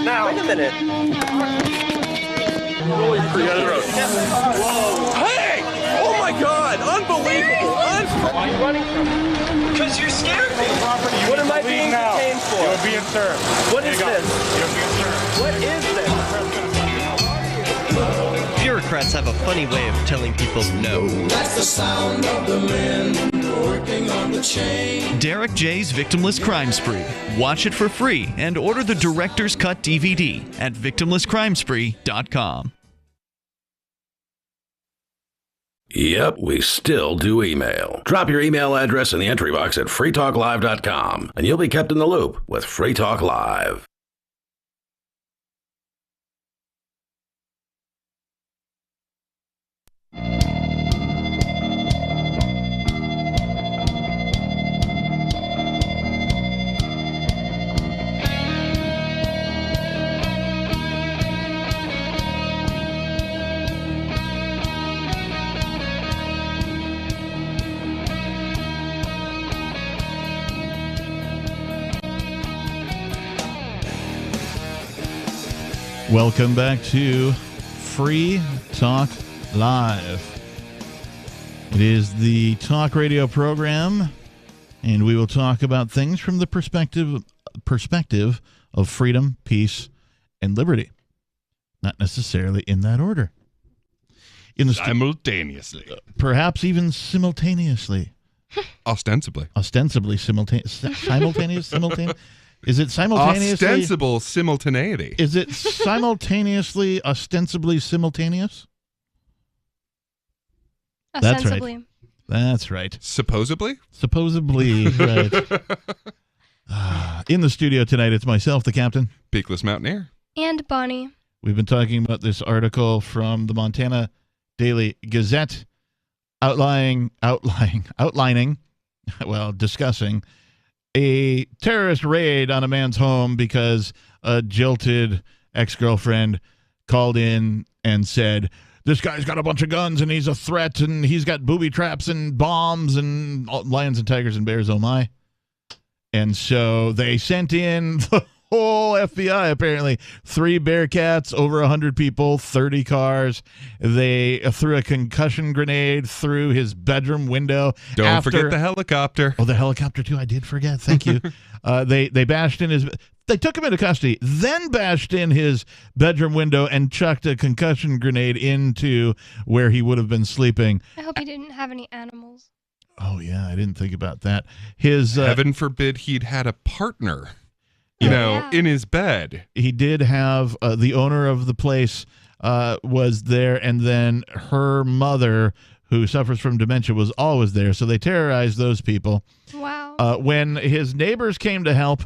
Now. Wait a minute. Hey! Oh my God! Unbelievable! Why are you running from me? Because you scared me. What am I being detained for? You're being served. What is this? You're being served. What is this? Bureaucrats have a funny way of telling people no. That's the sound of the men working on the chain. Derek J's Victimless Crime Spree. Watch it for free and order the Director's Cut DVD at victimlesscrimespree.com. Yep, we still do email. Drop your email address in the entry box at freetalklive.com and you'll be kept in the loop with Free Talk Live. Welcome back to Free Talk Live. It is the talk radio program, and we will talk about things from the perspective of freedom, peace, and liberty. Not necessarily in that order. Simultaneously. Perhaps even simultaneously. Ostensibly. Simultaneous. Is it simultaneously? Ostensible simultaneity. Is it simultaneously, ostensibly simultaneous? Ostensibly. That's right. Supposedly? Supposedly, right. In the studio tonight, it's myself, the captain. Peakless Mountaineer. And Bonnie. We've been talking about this article from the Montana Daily Gazette outlining, discussing a terrorist raid on a man's home because a jilted ex-girlfriend called in and said, this guy's got a bunch of guns and he's a threat and he's got booby traps and bombs and lions and tigers and bears, oh my. And so they sent in the whole FBI, apparently. 3 Bearcats, over 100 people, 30 cars. They threw a concussion grenade through his bedroom window. Don't forget the helicopter. Oh, the helicopter, too. I did forget. Thank you. They bashed in his... They took him into custody, then bashed in his bedroom window and chucked a concussion grenade into where he would have been sleeping. I hope he didn't have any animals. Oh, yeah. I didn't think about that. His Heaven forbid he'd had a partner. In his bed. He did have the owner of the place was there, and then her mother, who suffers from dementia, was always there. So they terrorized those people. Wow. When his neighbors came to help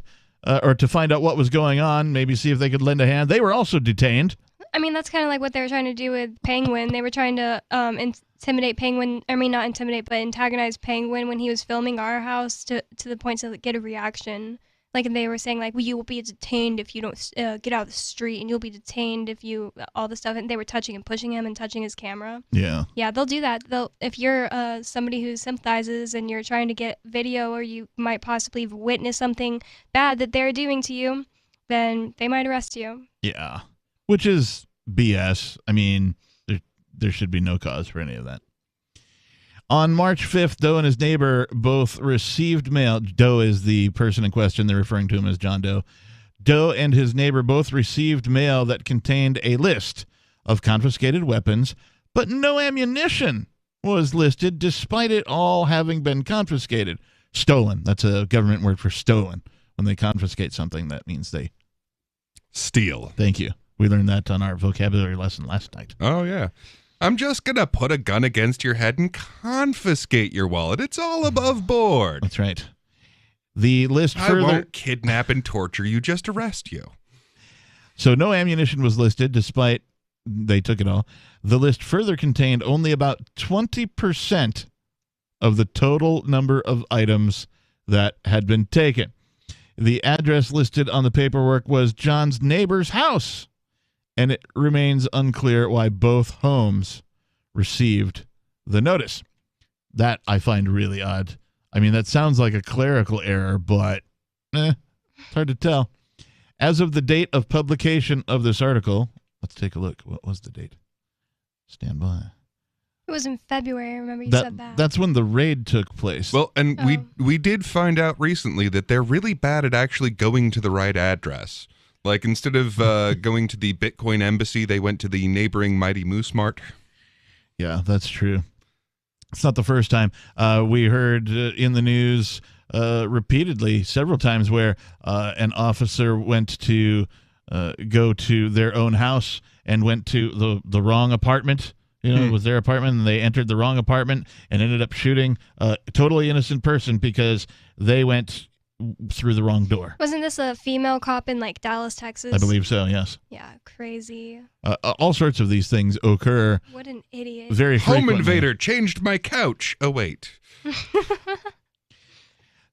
or to find out what was going on, maybe see if they could lend a hand, they were also detained. I mean, that's kind of like what they were trying to do with Penguin. They were trying to intimidate Penguin. I mean, not intimidate, but antagonize Penguin when he was filming our house to the point to get a reaction. Like, they were saying, like, well, you will be detained if you don't get out of the street, and you'll be detained if you, all the stuff. And they were touching and pushing him and touching his camera. Yeah. Yeah, they'll do that. If you're somebody who sympathizes and you're trying to get video or you might possibly witness something bad that they're doing to you, then they might arrest you. Yeah. Which is BS. I mean, there should be no cause for any of that. On March 5th, Doe and his neighbor both received mail. Doe is the person in question. They're referring to him as John Doe. Doe and his neighbor both received mail that contained a list of confiscated weapons, but no ammunition was listed despite it all having been confiscated. Stolen. That's a government word for stolen. When they confiscate something, that means they steal. Thank you. We learned that on our vocabulary lesson last night. Oh, yeah. I'm just going to put a gun against your head and confiscate your wallet. It's all above board. That's right. The list further... I won't kidnap and torture you, just arrest you. So no ammunition was listed, despite they took it all. The list further contained only about 20% of the total number of items that had been taken. The address listed on the paperwork was John's neighbor's house, and it remains unclear why both homes received the notice. That I find really odd. I mean, that sounds like a clerical error, but it's hard to tell. As of the date of publication of this article, let's take a look. What was the date? Stand by. It was in February. I remember you said that. That's when the raid took place. Well, and we did find out recently that they're really bad at actually going to the right address. Like, instead of going to the Bitcoin embassy, they went to the neighboring Mighty Moose Mart. Yeah, that's true. It's not the first time. We heard in the news repeatedly, several times, where an officer went to go to their own house and went to the wrong apartment. You know, it was their apartment, and they entered the wrong apartment and ended up shooting a totally innocent person because they went through the wrong door. Wasn't this a female cop in like Dallas, Texas? I believe so, yes. Yeah, crazy. All sorts of these things occur. What an idiot. Very frequently. Home invader changed my couch. Oh, wait.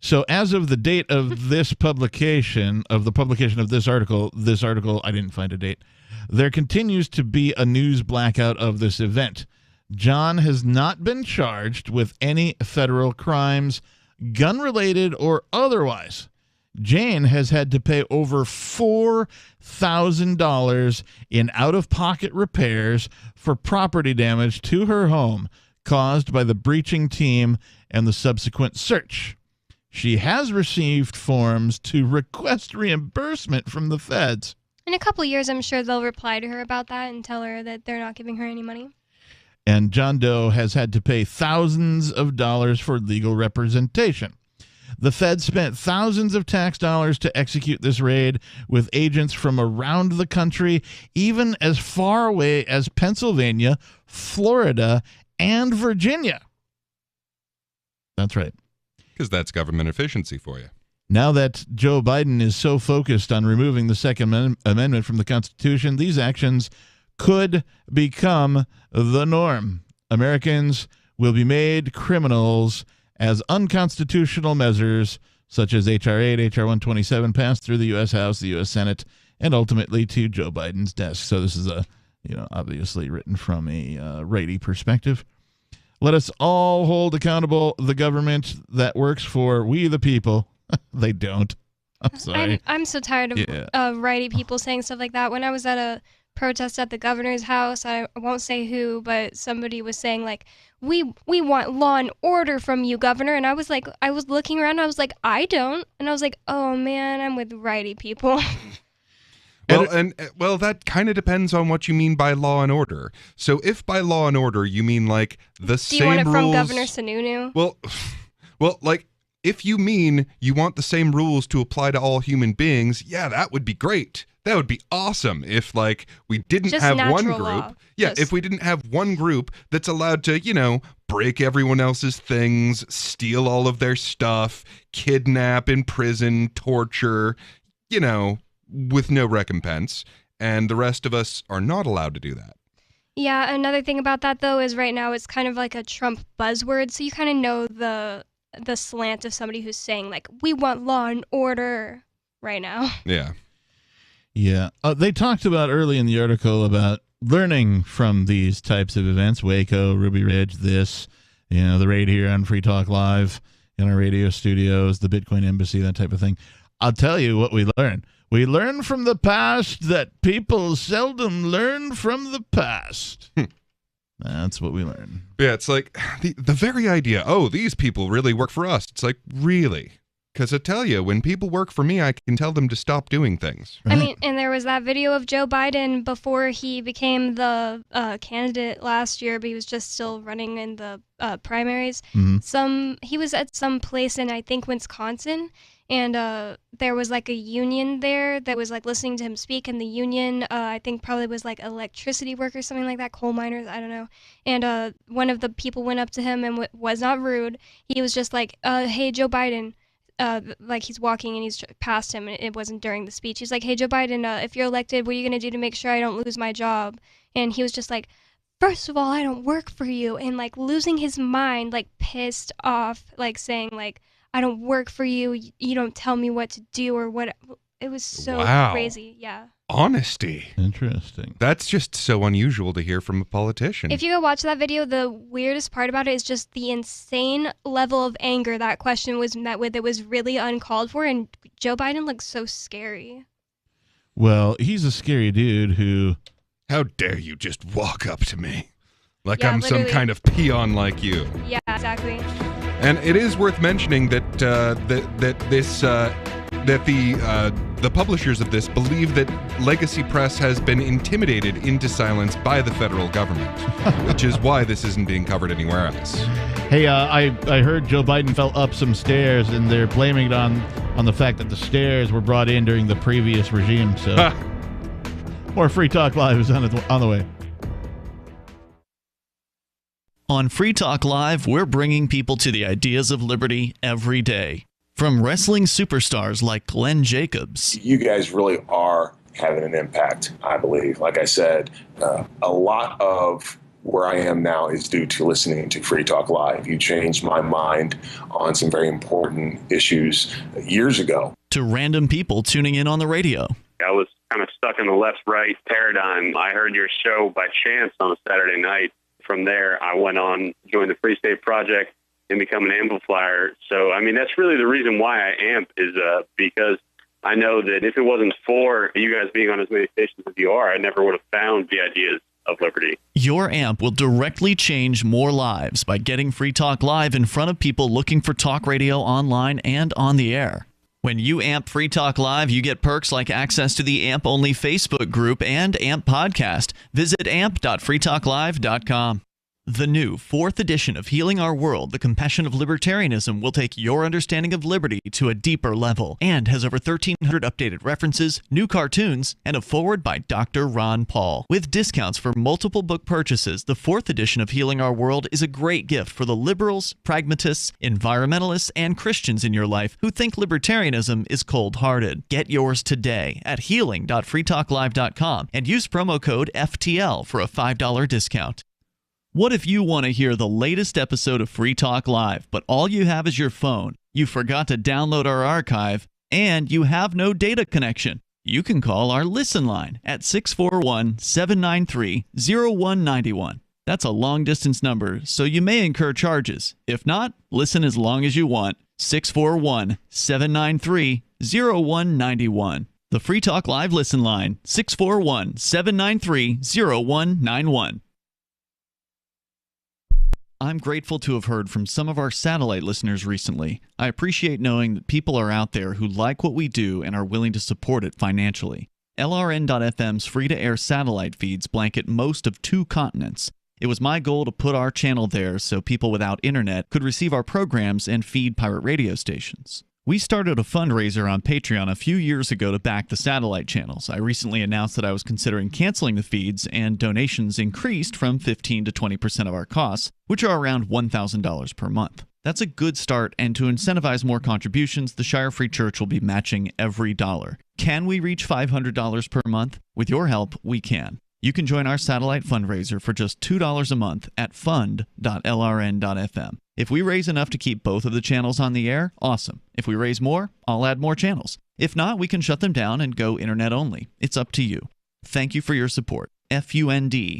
So as of the date of this publication, of this article, I didn't find a date, there continues to be a news blackout of this event. John has not been charged with any federal crimes, gun-related or otherwise. Jane has had to pay over $4,000 in out-of-pocket repairs for property damage to her home caused by the breaching team and the subsequent search. She has received forms to request reimbursement from the feds. In a couple of years, I'm sure they'll reply to her about that and tell her that they're not giving her any money. And John Doe has had to pay thousands of dollars for legal representation. The feds spent thousands of tax dollars to execute this raid with agents from around the country, even as far away as Pennsylvania, Florida, and Virginia. That's right. Because that's government efficiency for you. Now that Joe Biden is so focused on removing the Second Amendment from the Constitution, these actions could become the norm. Americans will be made criminals as unconstitutional measures such as H.R. 8, H.R. 127 pass through the U.S. House, the U.S. Senate, and ultimately to Joe Biden's desk. So this is obviously written from a righty perspective. Let us all hold accountable the government that works for we the people. They don't. I'm sorry. I'm so tired of righty people saying stuff like that. When I was at a protest at the governor's house, I won't say who, but somebody was saying like, we want law and order from you, governor. And I was looking around, and I was like, I don't. And I was like, oh man, I'm with righty people. Well, that kind of depends on what you mean by law and order. So if by law and order you mean like the same rules... Do you want it from Governor Sununu? Well, like if you mean you want the same rules to apply to all human beings, yeah, that would be great. That would be awesome if like we didn't just have one group. Law. Yeah, if we didn't have one group that's allowed to, break everyone else's things, steal all of their stuff, kidnap, imprison, torture, with no recompense, and the rest of us are not allowed to do that. Yeah, another thing about that, though, is right now it's kind of like a Trump buzzword, so you kind of know the slant of somebody who's saying, like, we want law and order right now. Yeah. Yeah. They talked about early in the article about learning from these types of events, Waco, Ruby Ridge, the raid here on Free Talk Live in our radio studios, the Bitcoin Embassy, that type of thing. I'll tell you what we learned. We learn from the past that people seldom learn from the past. That's what we learn. Yeah, it's like the very idea, these people really work for us. It's like, really? Because I tell you, when people work for me, I can tell them to stop doing things. I mean, and there was that video of Joe Biden before he became the candidate last year, but he was just still running in the primaries. Mm-hmm. He was at some place in, I think, Wisconsin, and there was like a union there that was like listening to him speak, and the union, I think probably was like electricity workers, something like that, coal miners, I don't know. And one of the people went up to him and was not rude. He was just like, hey, Joe Biden. Like he's walking and he's past him, and it wasn't during the speech. He's like, hey, Joe Biden, if you're elected, what are you going to do to make sure I don't lose my job? And he was just like, first of all, I don't work for you. And like losing his mind, like pissed off, like saying like, I don't work for you. You don't tell me what to do or what. It was so crazy. Yeah. Honesty. Interesting. That's just so unusual to hear from a politician. If you go watch that video, the weirdest part about it is just the insane level of anger that question was met with. It was really uncalled for, and Joe Biden looks so scary. Well, he's a scary dude who... How dare you just walk up to me like Yeah, I'm some literally. kind of peon like you. Yeah, exactly. And it is worth mentioning that the publishers of this believe that Legacy Press has been intimidated into silence by the federal government, which is why this isn't being covered anywhere else. Hey, I heard Joe Biden fell up some stairs, and they're blaming it on the fact that the stairs were brought in during the previous regime. So, more Free Talk Live is on the way. On Free Talk Live, we're bringing people to the ideas of liberty every day. From wrestling superstars like Glenn Jacobs. You guys really are having an impact, I believe. Like I said, a lot of where I am now is due to listening to Free Talk Live. You changed my mind on some very important issues years ago. To random people tuning in on the radio. I was kind of stuck in the left-right paradigm. I heard your show by chance on a Saturday night. From there, I went on, joined the Free State Project, and become an amplifier. So, I mean, that's really the reason why I amp is because I know that if it wasn't for you guys being on as many stations as you are, I never would have found the ideas of liberty. Your amp will directly change more lives by getting Free Talk Live in front of people looking for talk radio online and on the air. When you amp Free Talk Live, you get perks like access to the AMP-only Facebook group and AMP podcast. Visit amp.freetalklive.com. The new 4th edition of Healing Our World, The Compassion of Libertarianism, will take your understanding of liberty to a deeper level and has over 1,300 updated references, new cartoons, and a foreword by Dr. Ron Paul. With discounts for multiple book purchases, the 4th edition of Healing Our World is a great gift for the liberals, pragmatists, environmentalists, and Christians in your life who think libertarianism is cold-hearted. Get yours today at healing.freetalklive.com and use promo code FTL for a $5 discount. What if you want to hear the latest episode of Free Talk Live, but all you have is your phone, you forgot to download our archive, and you have no data connection? You can call our Listen line at 641-793-0191. That's a long-distance number, so you may incur charges. If not, listen as long as you want. 641-793-0191. The Free Talk Live Listen line, 641-793-0191. I'm grateful to have heard from some of our satellite listeners recently. I appreciate knowing that people are out there who like what we do and are willing to support it financially. LRN.FM's free-to-air satellite feeds blanket most of 2 continents. It was my goal to put our channel there so people without internet could receive our programs and feed pirate radio stations. We started a fundraiser on Patreon a few years ago to back the satellite channels. I recently announced that I was considering canceling the feeds, and donations increased from 15 to 20% of our costs, which are around $1,000 per month. That's a good start, and to incentivize more contributions, the Shire Free Church will be matching every dollar. Can we reach $500 per month? With your help, we can. You can join our satellite fundraiser for just $2 a month at fund.lrn.fm. If we raise enough to keep both of the channels on the air, awesome. If we raise more, I'll add more channels. If not, we can shut them down and go internet only. It's up to you. Thank you for your support. fund.lrn.fm.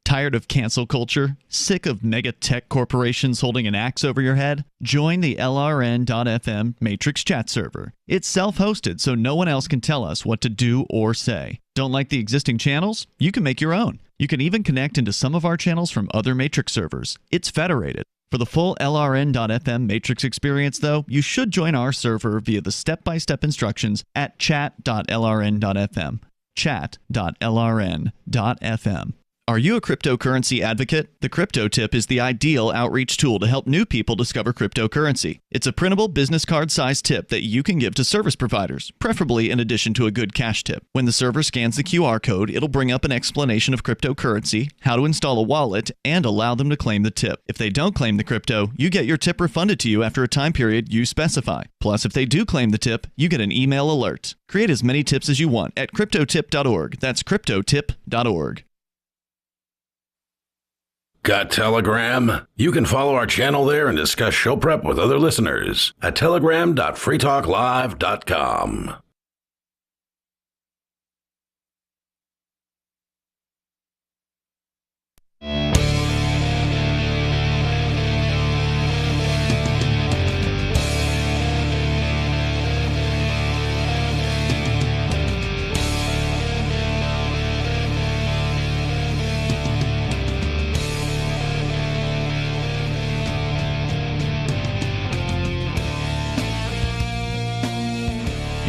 Tired of cancel culture? Sick of mega tech corporations holding an axe over your head? Join the LRN.FM Matrix chat server. It's self-hosted, so no one else can tell us what to do or say. Don't like the existing channels? You can make your own. You can even connect into some of our channels from other Matrix servers. It's federated. For the full LRN.FM Matrix experience, though, you should join our server via the step-by-step instructions at chat.lrn.fm. Chat.lrn.fm. Are you a cryptocurrency advocate? The Crypto Tip is the ideal outreach tool to help new people discover cryptocurrency. It's a printable business card-sized tip that you can give to service providers, preferably in addition to a good cash tip. When the server scans the QR code, it'll bring up an explanation of cryptocurrency, how to install a wallet, and allow them to claim the tip. If they don't claim the crypto, you get your tip refunded to you after a time period you specify. Plus, if they do claim the tip, you get an email alert. Create as many tips as you want at cryptotip.org. That's cryptotip.org. Got Telegram? You can follow our channel there and discuss show prep with other listeners at telegram.freetalklive.com.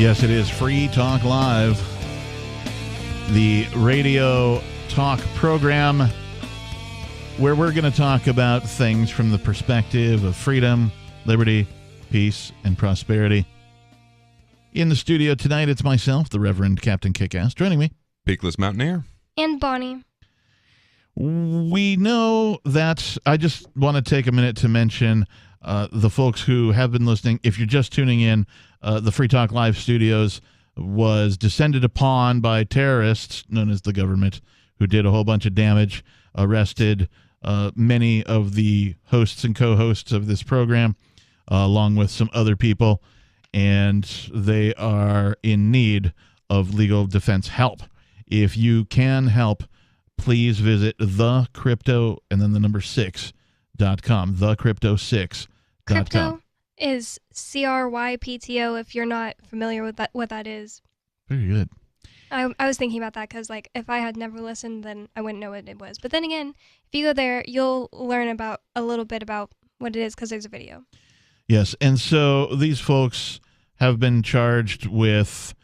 Yes, it is Free Talk Live, the radio talk program where we're going to talk about things from the perspective of freedom, liberty, peace, and prosperity. In the studio tonight, it's myself, the Reverend Captain Kickass. Joining me, Peakless Mountaineer. And Bonnie. We know that I just want to take a minute to mention the folks who have been listening. If you're just tuning in, the Free Talk Live studios was descended upon by terrorists known as the government, who did a whole bunch of damage, arrested many of the hosts and co-hosts of this program, along with some other people, and they are in need of legal defense help. If you can help, please visit thecrypto and then the number 6.com, thecrypto6.com. Crypto is CRYPTO if you're not familiar with what that is. Very good. I was thinking about that because, like, if I had never listened, then I wouldn't know what it was. But then again, if you go there, you'll learn about a little bit about what it is because there's a video. Yes, and so these folks have been charged with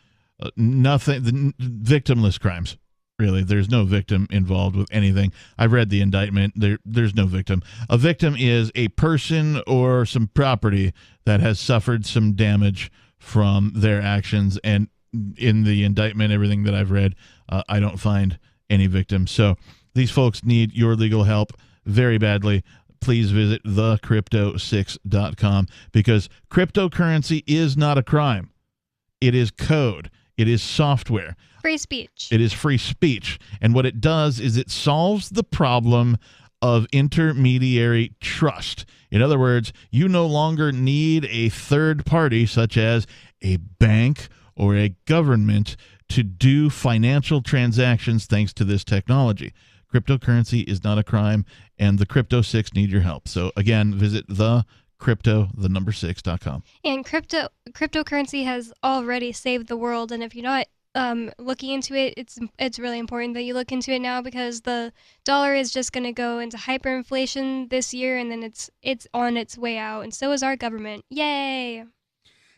victimless crimes. Really, there's no victim involved with anything. I've read the indictment. There's no victim. A victim is a person or some property that has suffered some damage from their actions. And in the indictment, everything that I've read, I don't find any victims. So these folks need your legal help very badly. Please visit thecrypto6.com because cryptocurrency is not a crime. It is code. It is software. Free speech. It is free speech. And what it does is it solves the problem of intermediary trust. In other words, you no longer need a third party such as a bank or a government to do financial transactions thanks to this technology. Cryptocurrency is not a crime, and the Crypto 6 need your help. So again, visit thecrypto6.com. And cryptocurrency has already saved the world, and if you're not looking into it, it's really important that you look into it now because the dollar is just going to go into hyperinflation this year, and then it's on its way out, and so is our government. Yay!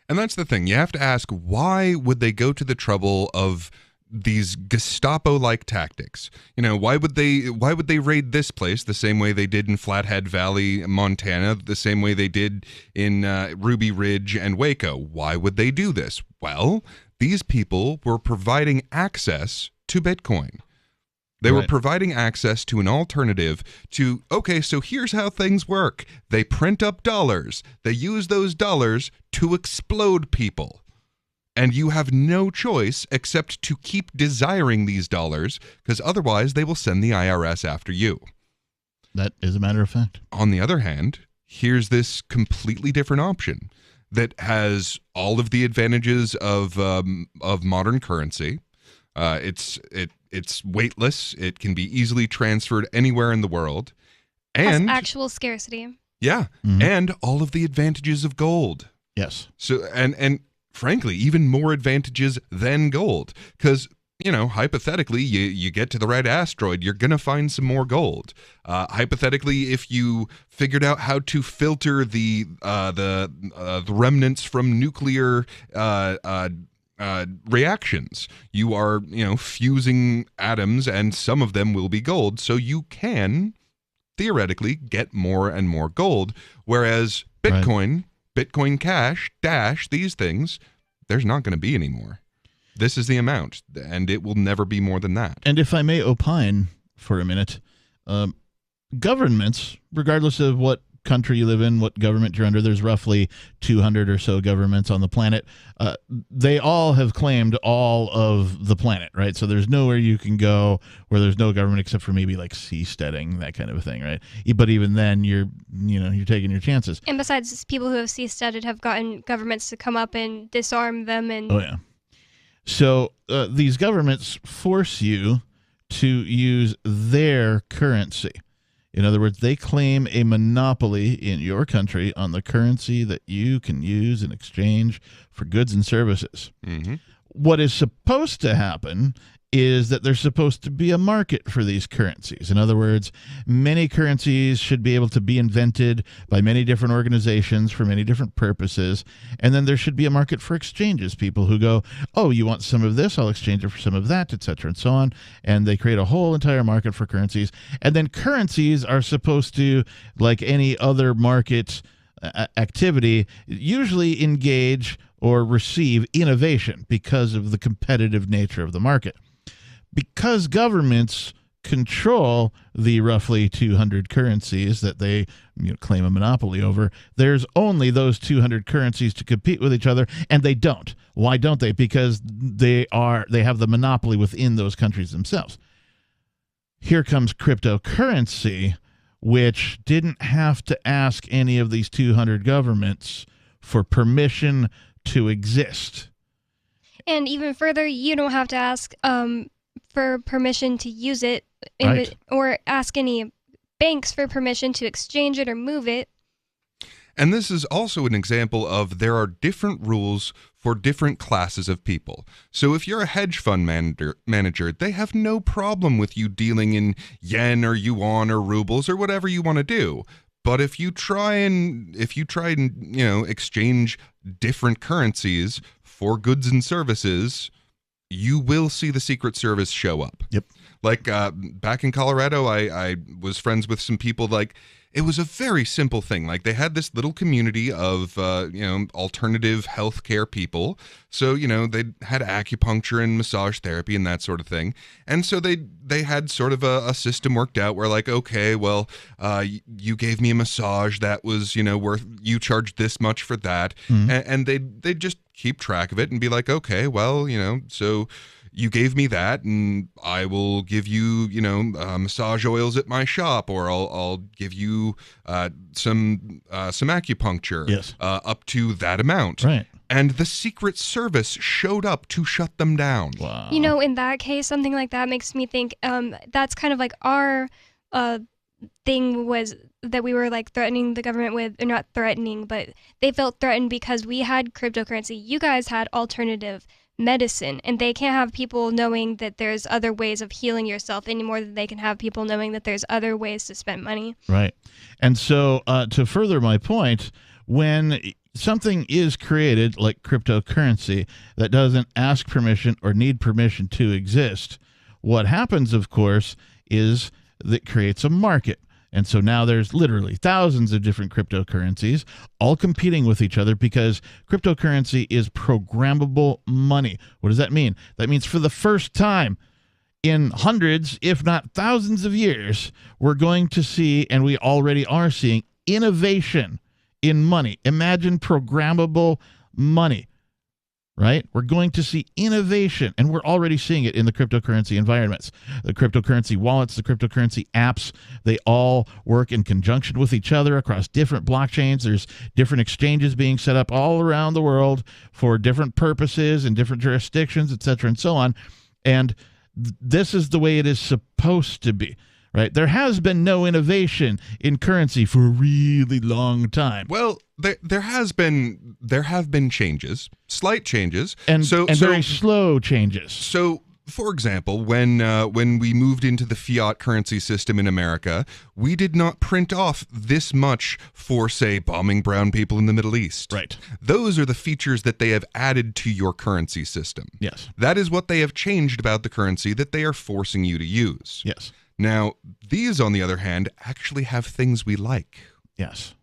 And that's the thing. You have to ask, why would they go to the trouble of these Gestapo-like tactics? You know, why would they raid this place the same way they did in Flathead Valley, Montana, the same way they did in Ruby Ridge and Waco? Why would they do this? Well, these people were providing access to Bitcoin. They were providing access to an alternative to, okay, so here's how things work. They print up dollars. They use those dollars to explode people. And you have no choice except to keep desiring these dollars because otherwise they will send the IRS after you. That is a matter of fact. On the other hand, here's this completely different option that has all of the advantages of modern currency. It's weightless. It can be easily transferred anywhere in the world. And has actual scarcity. Yeah. Mm-hmm. And all of the advantages of gold. Yes. So and frankly, even more advantages than gold. Because, you know, hypothetically, you get to the right asteroid, you're going to find some more gold. Hypothetically, if you figured out how to filter the remnants from nuclear reactions, you are, you know, fusing atoms, and some of them will be gold, so you can theoretically get more and more gold. Whereas Bitcoin, Bitcoin Cash, Dash, these things, there's not going to be any more. This is the amount, and it will never be more than that. And if I may opine for a minute, governments, regardless of what country you live in, what government you're under, there's roughly 200 or so governments on the planet. They all have claimed all of the planet, right? So there's nowhere you can go where there's no government except for maybe like seasteading, that kind of a thing, right? But even then, you're taking your chances. And besides, people who have seasteaded have gotten governments to come up and disarm them. And oh yeah. So these governments force you to use their currency. In other words, they claim a monopoly in your country on the currency that you can use in exchange for goods and services. Mm-hmm. What is supposed to happen is that there's supposed to be a market for these currencies. In other words, many currencies should be able to be invented by many different organizations for many different purposes, and then there should be a market for exchanges. People who go, oh, you want some of this, I'll exchange it for some of that, etc., and so on, and they create a whole entire market for currencies. And then currencies are supposed to, like any other market activity, usually engage or receive innovation because of the competitive nature of the market. Because governments control the roughly 200 currencies that they claim a monopoly over, there's only those 200 currencies to compete with each other, and they don't. Why don't they? Because they have the monopoly within those countries themselves. Here comes cryptocurrency, which didn't have to ask any of these 200 governments for permission to exist. And even further, you don't have to ask for permission to use it, Right. or ask any banks for permission to exchange it or move it. And this is also an example of there are different rules for different classes of people. So if you're a hedge fund manager, they have no problem with you dealing in yen or yuan or rubles or whatever you want to do. But if you try and exchange different currencies for goods and services, you will see the Secret Service show up. Yep. Like back in Colorado, I was friends with some people. Like, it was a very simple thing. Like, they had this little community of alternative healthcare people. So they had acupuncture and massage therapy and that sort of thing. And so they had sort of a system worked out where, like, okay, well, you gave me a massage that was worth, you charged this much for that, and they just keep track of it and be like, okay, well, so you gave me that, and I will give you, massage oils at my shop, or I'll give you some acupuncture, yes, up to that amount. Right. And the Secret Service showed up to shut them down. Wow. In that case, something like that makes me think that's kind of like our thing was that we were like threatening the government with, or not threatening, but they felt threatened because we had cryptocurrency. You guys had alternative medicine, and they can't have people knowing that there's other ways of healing yourself any more than they can have people knowing that there's other ways to spend money. Right. And so to further my point, when something is created like cryptocurrency that doesn't ask permission or need permission to exist, what happens, of course, is that creates a market. And so now there's literally thousands of different cryptocurrencies all competing with each other because cryptocurrency is programmable money. What does that mean? That means for the first time in hundreds, if not thousands of years, we're going to see, and we already are seeing, innovation in money. Imagine programmable money. Right? We're going to see innovation, and we're already seeing it in the cryptocurrency environments. The cryptocurrency wallets, the cryptocurrency apps, they all work in conjunction with each other across different blockchains. There's different exchanges being set up all around the world for different purposes in different jurisdictions, et cetera, and so on. And this is the way it is supposed to be. Right? There has been no innovation in currency for a really long time. Well, there have been changes, slight changes, and very slow changes. So, for example, when we moved into the fiat currency system in America, we did not print off this much for, say, bombing brown people in the Middle East. Right. Those are the features that they have added to your currency system. Yes. That is what they have changed about the currency that they are forcing you to use. Yes. Now, these, on the other hand, actually have things we like. Yes.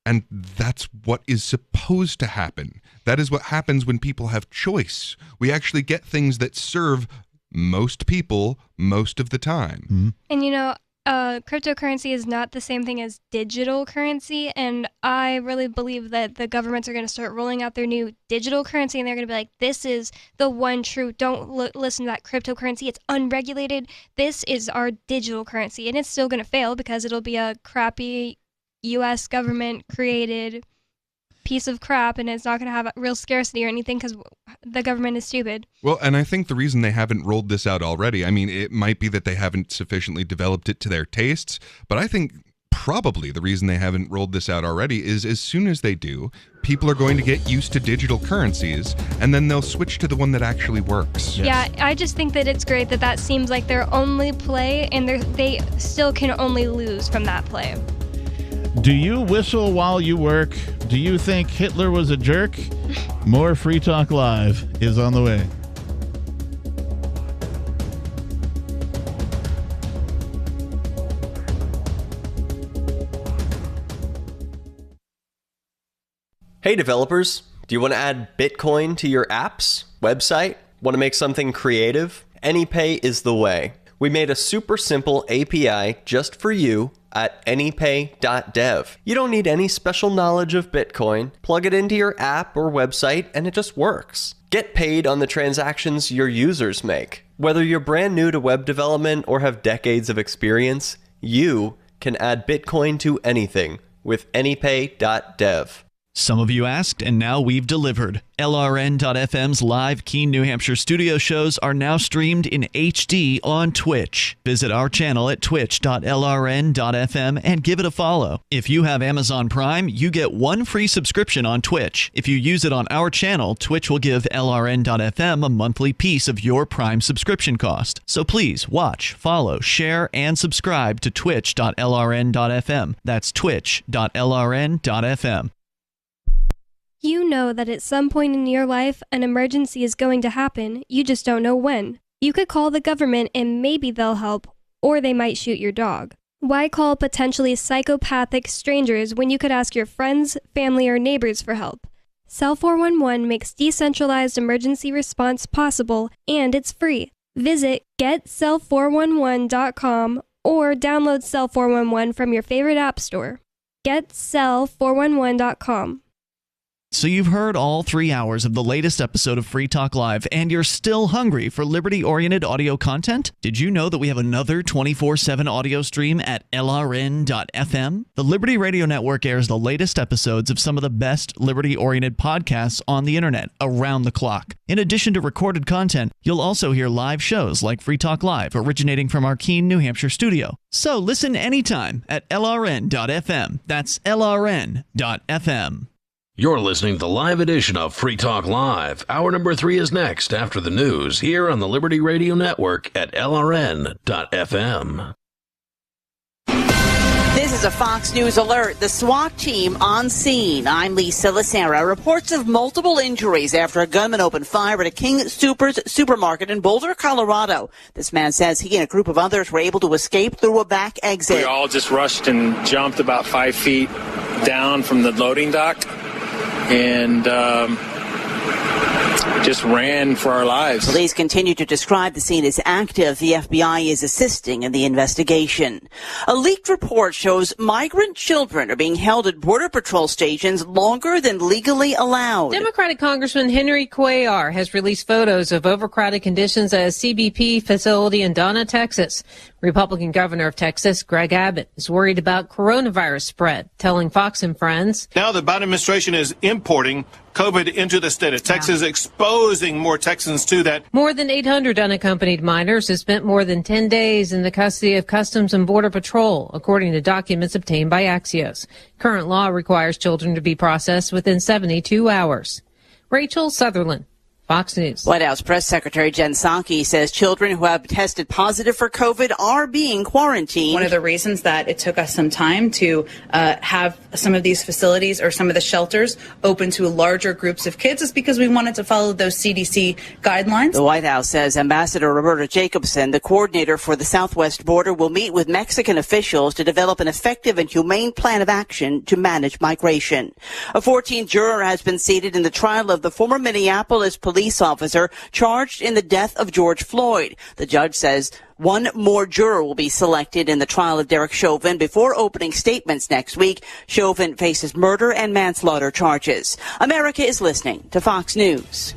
And that's what is supposed to happen. That is what happens when people have choice. We actually get things that serve most people most of the time. Mm-hmm. And cryptocurrency is not the same thing as digital currency, and I really believe that the governments are going to start rolling out their new digital currency, and they're going to be like, this is the one true, don't listen to that cryptocurrency, it's unregulated, this is our digital currency. And it's still going to fail because it'll be a crappy U.S. government created piece of crap, and it's not going to have real scarcity or anything because the government is stupid. Well, and I think the reason they haven't rolled this out already, I mean, it might be that they haven't sufficiently developed it to their tastes, but I think probably the reason they haven't rolled this out already is as soon as they do, people are going to get used to digital currencies, and then they'll switch to the one that actually works. Yeah, I just think that it's great that seems like their only play, and they still can only lose from that play. Do you whistle while you work? Do you think Hitler was a jerk? More Free Talk Live is on the way. Hey developers, do you want to add Bitcoin to your apps, website? Want to make something creative? AnyPay is the way. We made a super simple API just for you at anypay.dev. You don't need any special knowledge of Bitcoin. Plug it into your app or website and it just works. Get paid on the transactions your users make. Whether you're brand new to web development or have decades of experience, you can add Bitcoin to anything with anypay.dev. Some of you asked, and now we've delivered. LRN.FM's live Keene, New Hampshire studio shows are now streamed in HD on Twitch. Visit our channel at twitch.lrn.fm and give it a follow. If you have Amazon Prime, you get one free subscription on Twitch. If you use it on our channel, Twitch will give LRN.FM a monthly piece of your Prime subscription cost. So please watch, follow, share, and subscribe to twitch.lrn.fm. That's twitch.lrn.fm. You know that at some point in your life, an emergency is going to happen. You just don't know when. You could call the government and maybe they'll help, or they might shoot your dog. Why call potentially psychopathic strangers when you could ask your friends, family, or neighbors for help? Cell 411 makes decentralized emergency response possible, and it's free. Visit getcell411.com or download Cell 411 from your favorite app store. Getcell411.com. So you've heard all 3 hours of the latest episode of Free Talk Live, and you're still hungry for liberty-oriented audio content? Did you know that we have another 24/7 audio stream at LRN.FM? The Liberty Radio Network airs the latest episodes of some of the best liberty-oriented podcasts on the internet around the clock. In addition to recorded content, you'll also hear live shows like Free Talk Live, originating from our Keene, New Hampshire studio. So listen anytime at LRN.FM. That's LRN.FM. You're listening to the live edition of Free Talk Live. Hour number 3 is next after the news here on the Liberty Radio Network at LRN.FM. This is a Fox News alert. The SWAT team on scene. I'm Lisa Lacera. Reports of multiple injuries after a gunman opened fire at a King Soopers supermarket in Boulder, Colorado. This man says he and a group of others were able to escape through a back exit. We all just rushed and jumped about 5 feet down from the loading dock and just ran for our lives. Police continue to describe the scene as active. The FBI is assisting in the investigation. A leaked report shows migrant children are being held at Border Patrol stations longer than legally allowed. Democratic Congressman Henry Cuellar has released photos of overcrowded conditions at a CBP facility in Donna, Texas. Republican Governor of Texas, Greg Abbott, is worried about coronavirus spread, telling Fox and Friends. Now the Biden administration is importing COVID into the state of Texas, exposing more Texans to that. More than 800 unaccompanied minors have spent more than 10 days in the custody of Customs and Border Patrol, according to documents obtained by Axios. Current law requires children to be processed within 72 hours. Rachel Sutherland, Fox News. White House Press Secretary Jen Psaki says children who have tested positive for COVID are being quarantined. One of the reasons that it took us some time to have some of these facilities or some of the shelters open to larger groups of kids is because we wanted to follow those CDC guidelines. The White House says Ambassador Roberta Jacobson, the coordinator for the southwest border, will meet with Mexican officials to develop an effective and humane plan of action to manage migration. A 14th juror has been seated in the trial of the former Minneapolis police officer charged in the death of George Floyd. The judge says one more juror will be selected in the trial of Derek Chauvin before opening statements next week. Chauvin faces murder and manslaughter charges. America is listening to Fox News.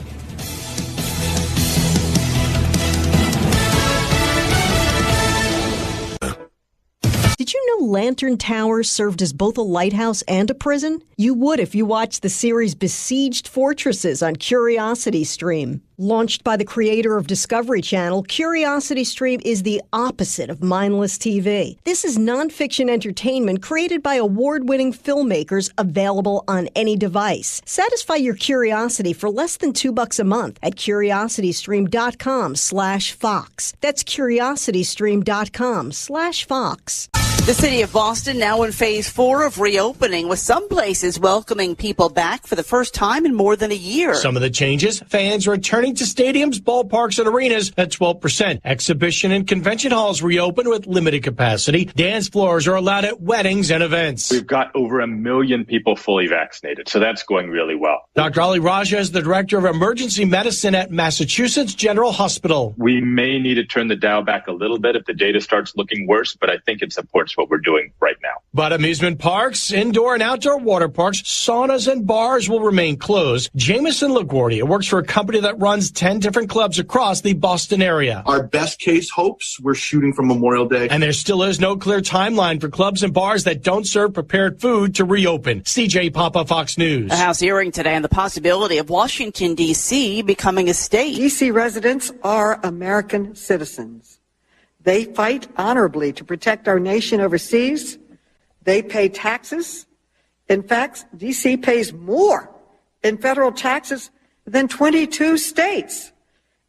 Did you know Lantern Tower served as both a lighthouse and a prison? You would if you watched the series Besieged Fortresses on CuriosityStream. Launched by the creator of Discovery Channel, CuriosityStream is the opposite of mindless TV. This is nonfiction entertainment created by award-winning filmmakers, available on any device. Satisfy your curiosity for less than $2 a month at curiositystream.com/Fox. That's curiositystream.com/Fox. The city of Boston now in phase 4 of reopening, with some places welcoming people back for the first time in more than a year. Some of the changes: fans returning to stadiums, ballparks, and arenas at 12%. Exhibition and convention halls reopen with limited capacity. Dance floors are allowed at weddings and events. We've got over 1 million people fully vaccinated, so that's going really well. Dr. Ali Raja is the director of emergency medicine at Massachusetts General Hospital. We may need to turn the dial back a little bit if the data starts looking worse, but I think it supports what we're doing right now. But amusement parks, indoor and outdoor water parks, saunas, and bars will remain closed. Jameson LaGuardia works for a company that runs 10 different clubs across the Boston area. Our best case hopes, we're shooting for Memorial Day. And there still is no clear timeline for clubs and bars that don't serve prepared food to reopen. CJ Papa, Fox News. A House hearing today on the possibility of Washington, D.C. becoming a state. D.C. residents are American citizens. They fight honorably to protect our nation overseas. They pay taxes. In fact, D.C. pays more in federal taxes than 22 states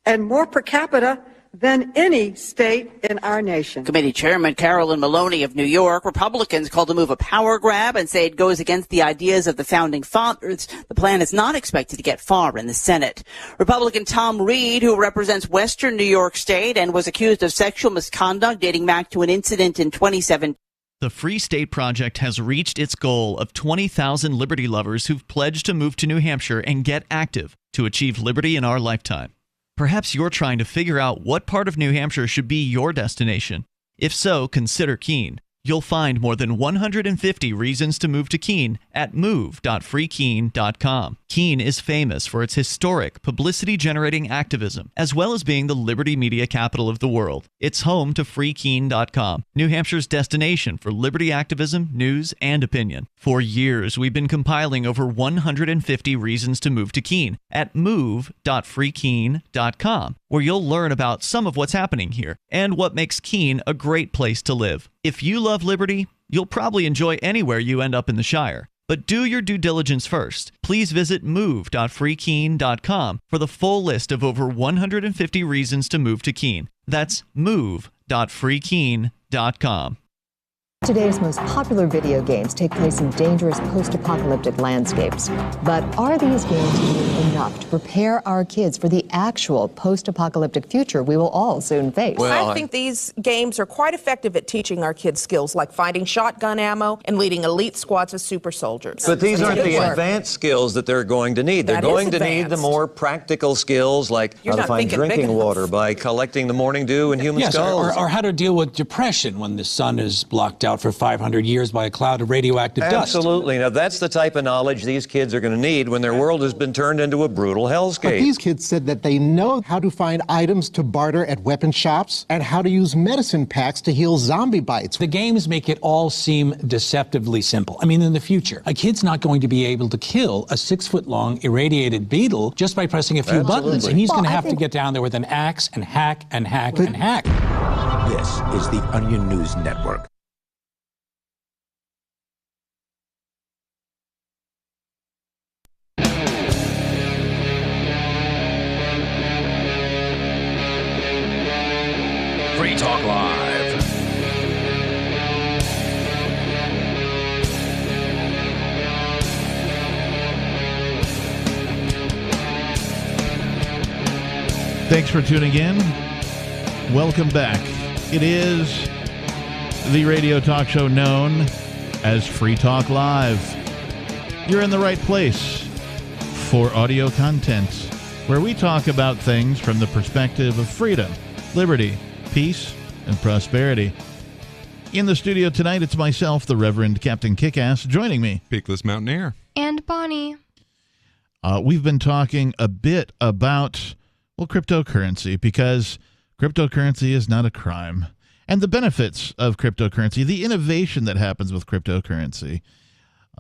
and more per capita than any state in our nation. Committee Chairman Carolyn Maloney of New York. Republicans call the move a power grab and say it goes against the ideas of the founding fathers. The plan is not expected to get far in the Senate. Republican Tom Reed, who represents Western New York State and was accused of sexual misconduct dating back to an incident in 2017. The Free State Project has reached its goal of 20,000 liberty lovers who've pledged to move to New Hampshire and get active to achieve liberty in our lifetime. Perhaps you're trying to figure out what part of New Hampshire should be your destination. If so, consider Keene. You'll find more than 150 reasons to move to Keene at move.freekeene.com. Keene is famous for its historic, publicity-generating activism, as well as being the liberty media capital of the world. It's home to freekeene.com, New Hampshire's destination for liberty activism, news, and opinion. For years, we've been compiling over 150 reasons to move to Keene at move.freekeene.com, where you'll learn about some of what's happening here and what makes Keene a great place to live. If you love liberty, you'll probably enjoy anywhere you end up in the Shire. But do your due diligence first. Please visit move.freekeene.com for the full list of over 150 reasons to move to Keene. That's move.freekeene.com. Today's most popular video games take place in dangerous post-apocalyptic landscapes. But are these games doing enough to prepare our kids for the actual post-apocalyptic future we will all soon face? I think these games are quite effective at teaching our kids skills like finding shotgun ammo and leading elite squads of super soldiers. But these aren't the advanced skills that they're going to need. They're going to need the more practical skills like how to find drinking water by collecting the morning dew in human skulls. Or how to deal with depression when the sun is blocked out for 500 years by a cloud of radioactive dust. Absolutely. Now, that's the type of knowledge these kids are going to need when their world has been turned into a brutal hellscape. But these kids said that they know how to find items to barter at weapon shops and how to use medicine packs to heal zombie bites. The games make it all seem deceptively simple. I mean, in the future, a kid's not going to be able to kill a 6-foot-long irradiated beetle just by pressing a few buttons, and he's going to have to get down there with an axe and hack and hack and hack. This is the Onion News Network. Free Talk Live. Thanks for tuning in. Welcome back. It is the radio talk show known as Free Talk Live. You're in the right place for audio content where we talk about things from the perspective of freedom, liberty, peace, and prosperity. In the studio tonight, it's myself, the Reverend Captain Kickass, joining me, Peakless Mountaineer, and Bonnie. We've been talking a bit about, cryptocurrency, because cryptocurrency is not a crime. and the benefits of cryptocurrency, the innovation that happens with cryptocurrency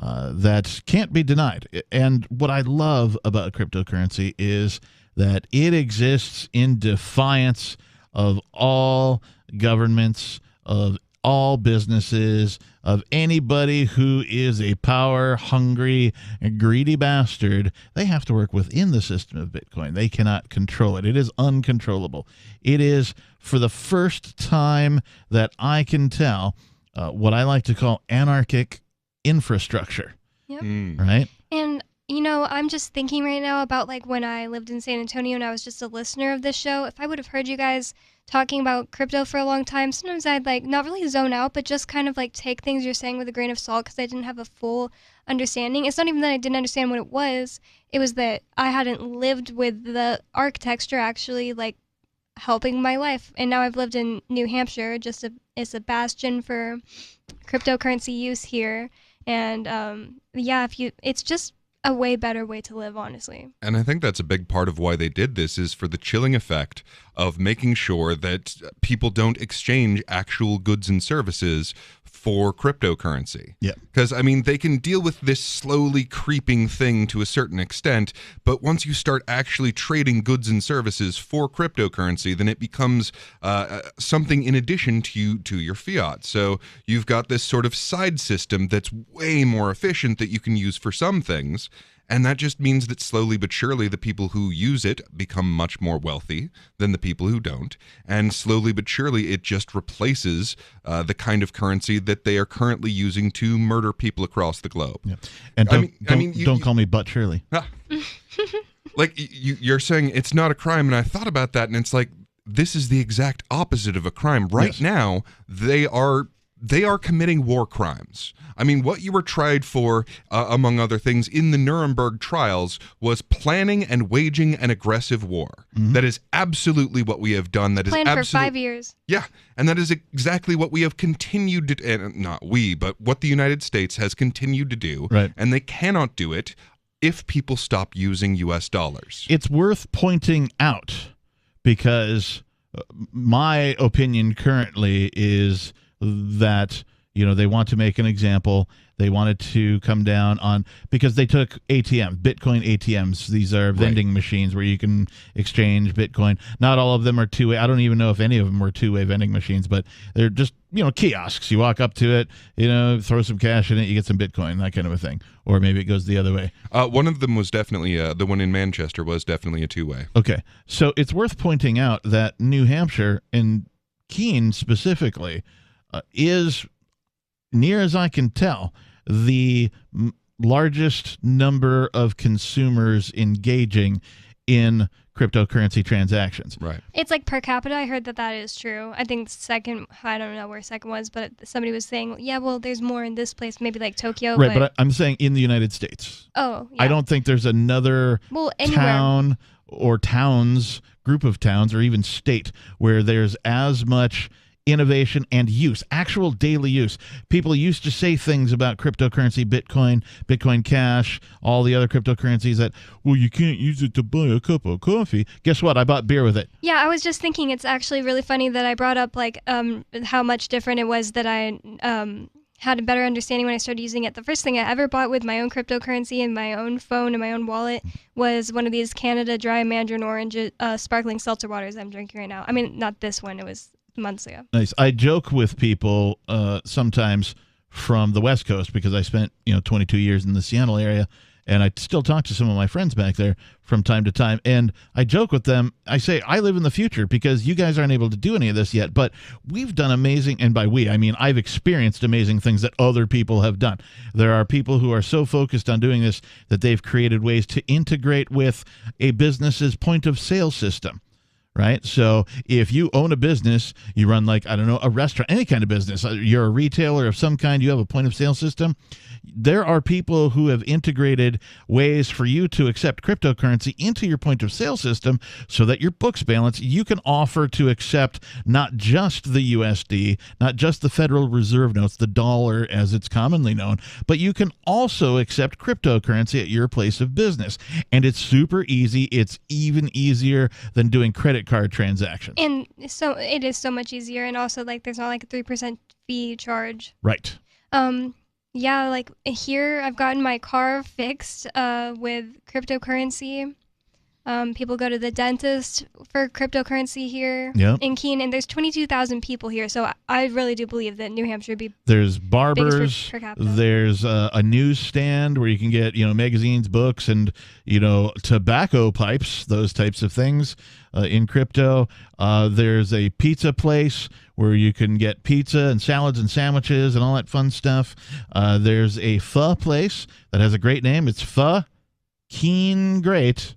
that can't be denied. And what I love about cryptocurrency is that it exists in defiance of all governments, of all businesses, of anybody who is a power-hungry and greedy bastard. They have to work within the system of Bitcoin. They cannot control it. It is uncontrollable. It is, for the first time that I can tell, what I like to call anarchic infrastructure. Yep. Right? And I'm just thinking right now about like when I lived in San Antonio and I was just a listener of this show. If I would have heard you guys talking about crypto for a long time, sometimes I'd like not really zone out, but just kind of like take things you're saying with a grain of salt because I didn't have a full understanding. It's not even that I didn't understand what it was. It was that I hadn't lived with the architecture actually like helping my life. And now I've lived in New Hampshire, it's a bastion for cryptocurrency use here. And it's just a way better way to live, honestly. And I think that's a big part of why they did this, is for the chilling effect of making sure that people don't exchange actual goods and services for cryptocurrency. Yeah. Because, I mean, they can deal with this slowly creeping thing to a certain extent, but once you start actually trading goods and services for cryptocurrency, then it becomes something in addition to your fiat. So you've got this sort of side system that's way more efficient that you can use for some things. And that just means that slowly but surely the people who use it become much more wealthy than the people who don't. And slowly but surely it just replaces the kind of currency that they are currently using to murder people across the globe. Yeah. And don't call me But Shirley. Like you're saying it's not a crime, and I thought about that, and it's like, this is the exact opposite of a crime. Right now, they are committing war crimes. I mean, what you were tried for, among other things, in the Nuremberg trials was planning and waging an aggressive war. Mm-hmm. That is absolutely what we have done. That is planned for 5 years. Yeah, and that is exactly what we have continued to, and not we, but what the United States has continued to do. Right. And they cannot do it if people stop using U.S. dollars. It's worth pointing out, because my opinion currently is that they want to make an example. They wanted to come down on, because they took Bitcoin ATMs. These are vending machines where you can exchange Bitcoin. Not all of them are two-way. I don't even know if any of them were two-way vending machines, but they're just, kiosks. You walk up to it, throw some cash in it, you get some Bitcoin, that kind of a thing. Or maybe it goes the other way. One of them was definitely, the one in Manchester was definitely a two-way. Okay. So it's worth pointing out that New Hampshire, and Keene specifically, is, near as I can tell, the largest number of consumers engaging in cryptocurrency transactions. Right. It's like per capita. I heard that is true. I think second, I don't know where second was, but somebody was saying, yeah, well, there's more in this place, maybe like Tokyo. Right, but I'm saying in the United States. Oh, yeah. I don't think there's another town or towns, group of towns, or even state where there's as much innovation and use, actual daily use. People used to say things about cryptocurrency, Bitcoin Cash, all the other cryptocurrencies that, well, you can't use it to buy a cup of coffee. Guess what? I bought beer with it. Yeah, I was just thinking it's actually really funny that I brought up like how much different it was that I had a better understanding when I started using it. The first thing I ever bought with my own cryptocurrency and my own phone and my own wallet was one of these Canada Dry Mandarin Orange sparkling seltzer waters I'm drinking right now. I mean, not this one. It was months ago. Nice. I joke with people sometimes from the West Coast, because I spent 22 years in the Seattle area, and I still talk to some of my friends back there from time to time, and I joke with them. I say, I live in the future because you guys aren't able to do any of this yet, but we've done amazing, and by we, I mean I've experienced amazing things that other people have done. There are people who are so focused on doing this that they've created ways to integrate with a business's point of sale system. Right? So if you own a business, you run a restaurant, any kind of business, you're a retailer of some kind, you have a point of sale system, there are people who have integrated ways for you to accept cryptocurrency into your point of sale system so that your books balance. You can offer to accept not just the USD, not just the Federal Reserve notes, the dollar as it's commonly known, but you can also accept cryptocurrency at your place of business. And it's super easy. It's even easier than doing credit credit card transactions. And so it is so much easier, and also like there's not like a 3% fee charge. Right. Yeah, like here I've gotten my car fixed with cryptocurrency. People go to the dentist for cryptocurrency here in Keene, and there's 22,000 people here, so I really do believe that New Hampshire would be There's barbers, per capita. There's a newsstand where you can get, magazines, books, and, tobacco pipes, those types of things in crypto. There's a pizza place where you can get pizza and salads and sandwiches and all that fun stuff. There's a pho place that has a great name. It's Pho Keene Great.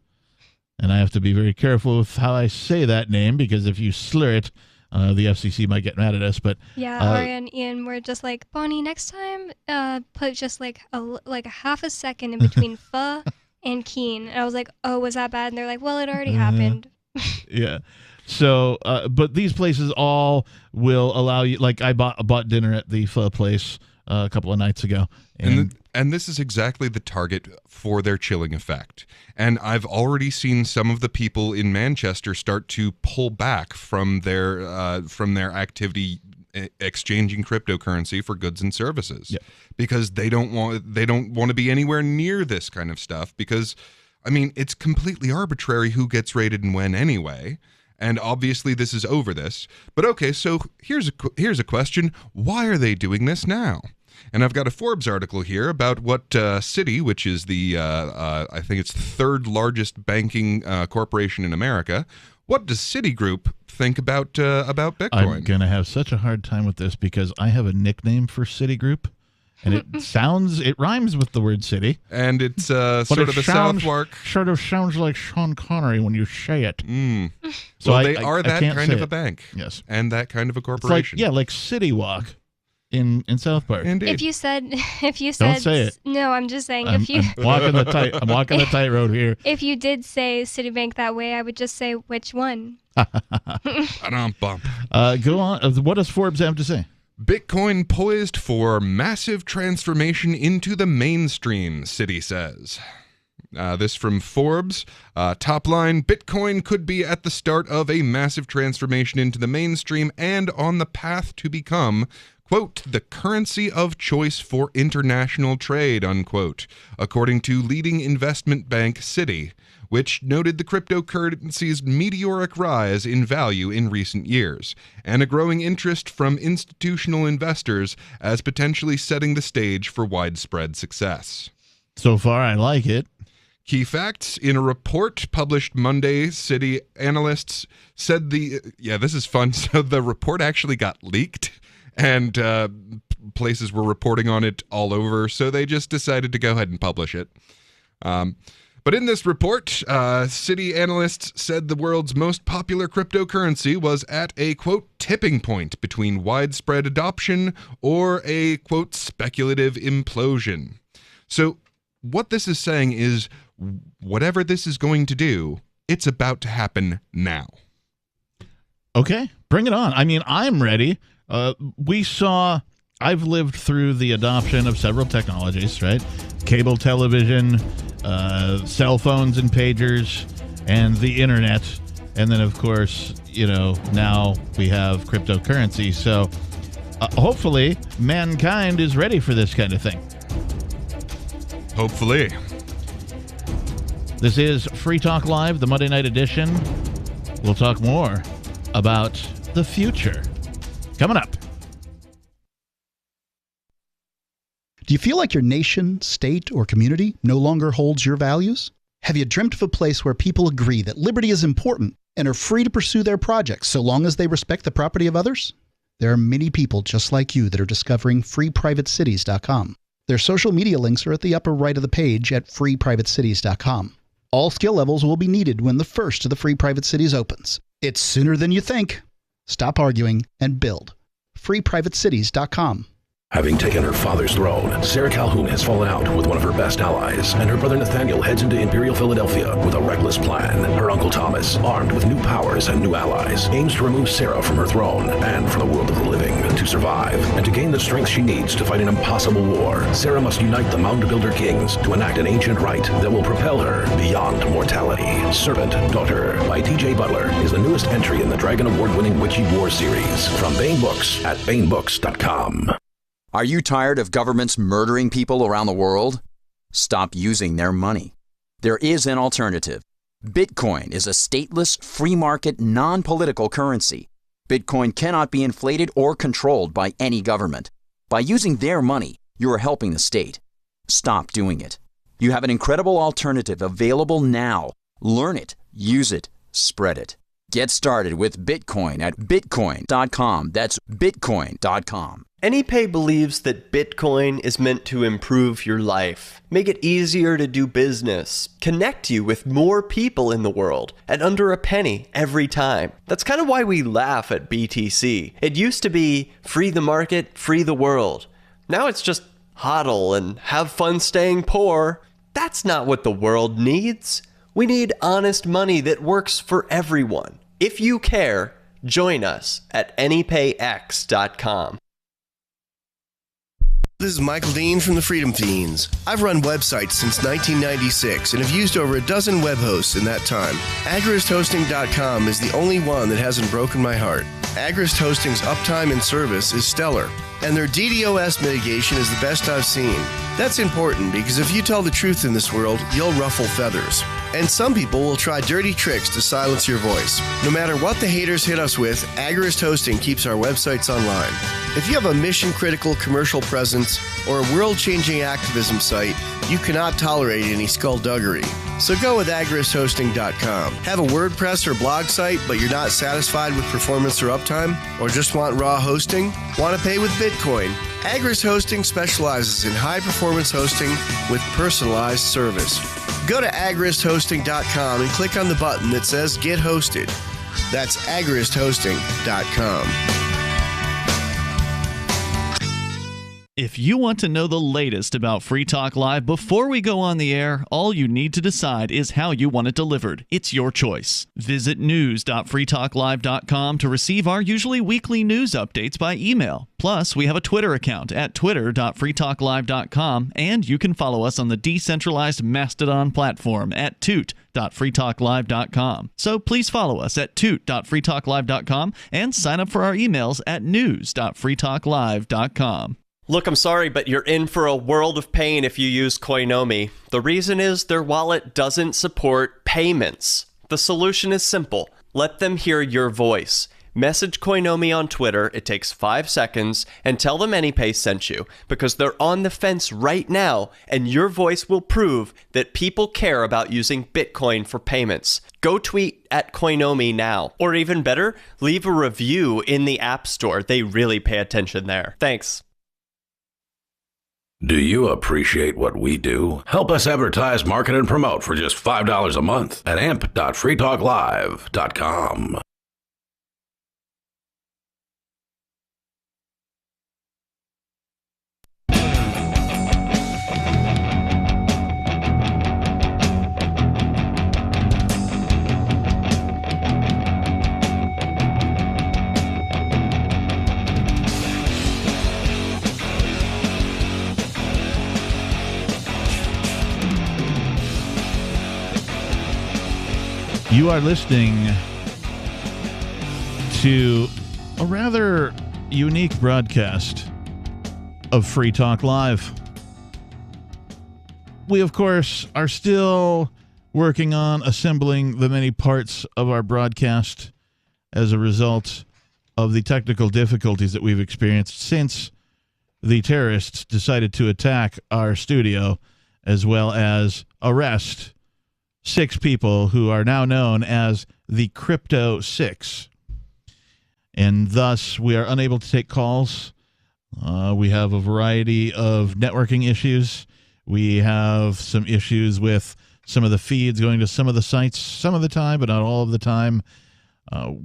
And I have to be very careful with how I say that name, because if you slur it, the FCC might get mad at us. But Aria and Ian were just like, Bonnie, next time put just like a half a second in between pho and Keene. And I was like, oh, was that bad? And they're like, well, it already happened. Yeah. So, but these places all will allow you. Like I bought dinner at the pho place a couple of nights ago, and this is exactly the target for their chilling effect. And I've already seen some of the people in Manchester start to pull back from their activity exchanging cryptocurrency for goods and services, because they don't want to be anywhere near this kind of stuff, because I mean, it's completely arbitrary who gets rated and when anyway. And obviously this is over this. But okay, so here's a question. Why are they doing this now? And I've got a Forbes article here about what Citi, which is the, I think it's the third largest banking corporation in America, what does Citigroup think about Bitcoin? I'm going to have such a hard time with this because I have a nickname for Citigroup. And it rhymes with the word city. And it's sort of a Southwark. Sort of sounds like Sean Connery when you say it. So well, they are that kind of a bank. Yes. And that kind of a corporation. It's like City Walk in South Park. Indeed. If you said Don't say it. No, I'm just saying I'm walking the tightroad here. If you did say Citibank that way, I would just say which one. Go on. What does Forbes have to say? Bitcoin poised for massive transformation into the mainstream, Citi says. This from Forbes. Top line, Bitcoin could be at the start of a massive transformation into the mainstream and on the path to become, quote, the currency of choice for international trade, unquote, according to leading investment bank Citi, which noted the cryptocurrency's meteoric rise in value in recent years, and a growing interest from institutional investors as potentially setting the stage for widespread success. So far, I like it. Key facts. In a report published Monday, Citi analysts said this is fun. So the report actually got leaked, and places were reporting on it all over, so they just decided to go ahead and publish it. But in this report, Citi analysts said the world's most popular cryptocurrency was at a, quote, tipping point between widespread adoption or a, quote, speculative implosion. So what this is saying is whatever this is going to do, it's about to happen now. Okay, bring it on. I mean, I'm ready. I've lived through the adoption of several technologies, right? Cable television, cell phones and pagers, and the internet. And then, of course, now we have cryptocurrency. So hopefully mankind is ready for this kind of thing. Hopefully. This is Free Talk Live, the Monday night edition. We'll talk more about the future coming up. Do you feel like your nation, state, or community no longer holds your values? Have you dreamt of a place where people agree that liberty is important and are free to pursue their projects so long as they respect the property of others? There are many people just like you that are discovering freeprivatecities.com. Their social media links are at the upper right of the page at freeprivatecities.com. All skill levels will be needed when the first of the Free Private Cities opens. It's sooner than you think. Stop arguing and build. freeprivatecities.com. Having taken her father's throne, Sarah Calhoun has fallen out with one of her best allies, and her brother Nathaniel heads into Imperial Philadelphia with a reckless plan. Her uncle Thomas, armed with new powers and new allies, aims to remove Sarah from her throne and from the world of the living. To survive and to gain the strength she needs to fight an impossible war, Sarah must unite the Mound Builder Kings to enact an ancient rite that will propel her beyond mortality. Servant Daughter by T.J. Butler is the newest entry in the Dragon Award-winning Witchy War series from Baen Books at BaenBooks.com. Are you tired of governments murdering people around the world? Stop using their money. There is an alternative. Bitcoin is a stateless, free market, non-political currency. Bitcoin cannot be inflated or controlled by any government. By using their money, you are helping the state. Stop doing it. You have an incredible alternative available now. Learn it, use it, spread it. Get started with Bitcoin at Bitcoin.com. That's Bitcoin.com. AnyPay believes that Bitcoin is meant to improve your life, make it easier to do business, connect you with more people in the world at under a penny every time. That's kind of why we laugh at BTC. It used to be free the market, free the world. Now it's just hodl and have fun staying poor. That's not what the world needs. We need honest money that works for everyone. If you care, join us at AnyPayX.com. This is Michael Dean from the Freedom Fiends. I've run websites since 1996 and have used over a dozen web hosts in that time. AgristHosting.com is the only one that hasn't broken my heart. Agrist Hosting's uptime and service is stellar, and their DDoS mitigation is the best I've seen. That's important because if you tell the truth in this world, you'll ruffle feathers. And some people will try dirty tricks to silence your voice. No matter what the haters hit us with, Agrist Hosting keeps our websites online. If you have a mission-critical commercial presence or a world-changing activism site, you cannot tolerate any skullduggery. So go with agristhosting.com. Have a WordPress or blog site, but you're not satisfied with performance or uptime? Or just want raw hosting? Want to pay with Bitcoin? Agrist Hosting specializes in high-performance hosting with personalized service. Go to agristhosting.com and click on the button that says Get Hosted. That's agristhosting.com. If you want to know the latest about Free Talk Live before we go on the air, all you need to decide is how you want it delivered. It's your choice. Visit news.freetalklive.com to receive our usually weekly news updates by email. Plus, we have a Twitter account at twitter.freetalklive.com, and you can follow us on the decentralized Mastodon platform at toot.freetalklive.com. So please follow us at toot.freetalklive.com and sign up for our emails at news.freetalklive.com. Look, I'm sorry, but you're in for a world of pain if you use Koinomi. The reason is their wallet doesn't support payments. The solution is simple. Let them hear your voice. Message Koinomi on Twitter, it takes 5 seconds, and tell them AnyPay sent you, because they're on the fence right now, and your voice will prove that people care about using Bitcoin for payments. Go tweet at Koinomi now. Or even better, leave a review in the App Store. They really pay attention there. Thanks. Do you appreciate what we do? Help us advertise, market, and promote for just $5 a month at amp.freetalklive.com. You are listening to a rather unique broadcast of Free Talk Live. We, of course, are still working on assembling the many parts of our broadcast as a result of the technical difficulties that we've experienced since the terrorists decided to attack our studio, as well as arrest 6 people who are now known as the Crypto 6. And thus, we are unable to take calls. We have a variety of networking issues. We have some issues with some of the feeds going to some of the sites some of the time, but not all of the time.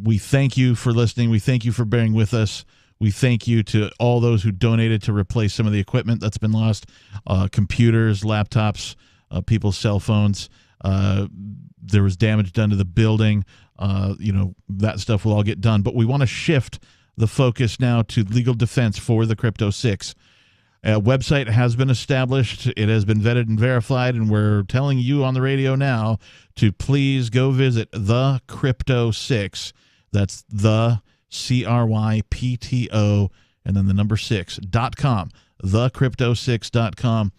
We thank you for listening. We thank you for bearing with us. We thank you to all those who donated to replace some of the equipment that's been lost, computers, laptops, people's cell phones. There was damage done to the building. That stuff will all get done. But we want to shift the focus now to legal defense for the Crypto 6. A website has been established. It has been vetted and verified, and we're telling you on the radio now to please go visit the Crypto 6. That's the CRYPTO and then the number 6.com, thecrypto6.com,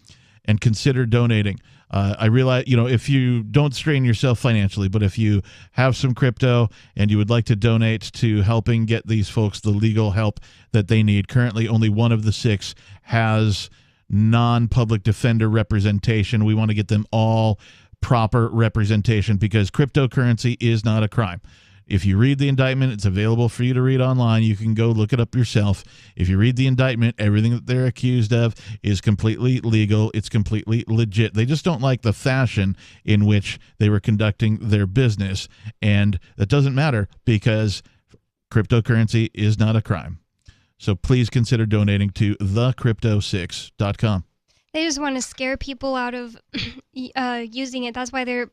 and consider donating. I realize, if you don't strain yourself financially, but if you have some crypto and you would like to donate to helping get these folks the legal help that they need, currently only one of the 6 has non-public defender representation. We want to get them all proper representation because cryptocurrency is not a crime. If you read the indictment, it's available for you to read online. You can go look it up yourself. If you read the indictment, everything that they're accused of is completely legal. It's completely legit. They just don't like the fashion in which they were conducting their business. And that doesn't matter because cryptocurrency is not a crime. So please consider donating to thecrypto6.com. They just want to scare people out of using it. That's why they're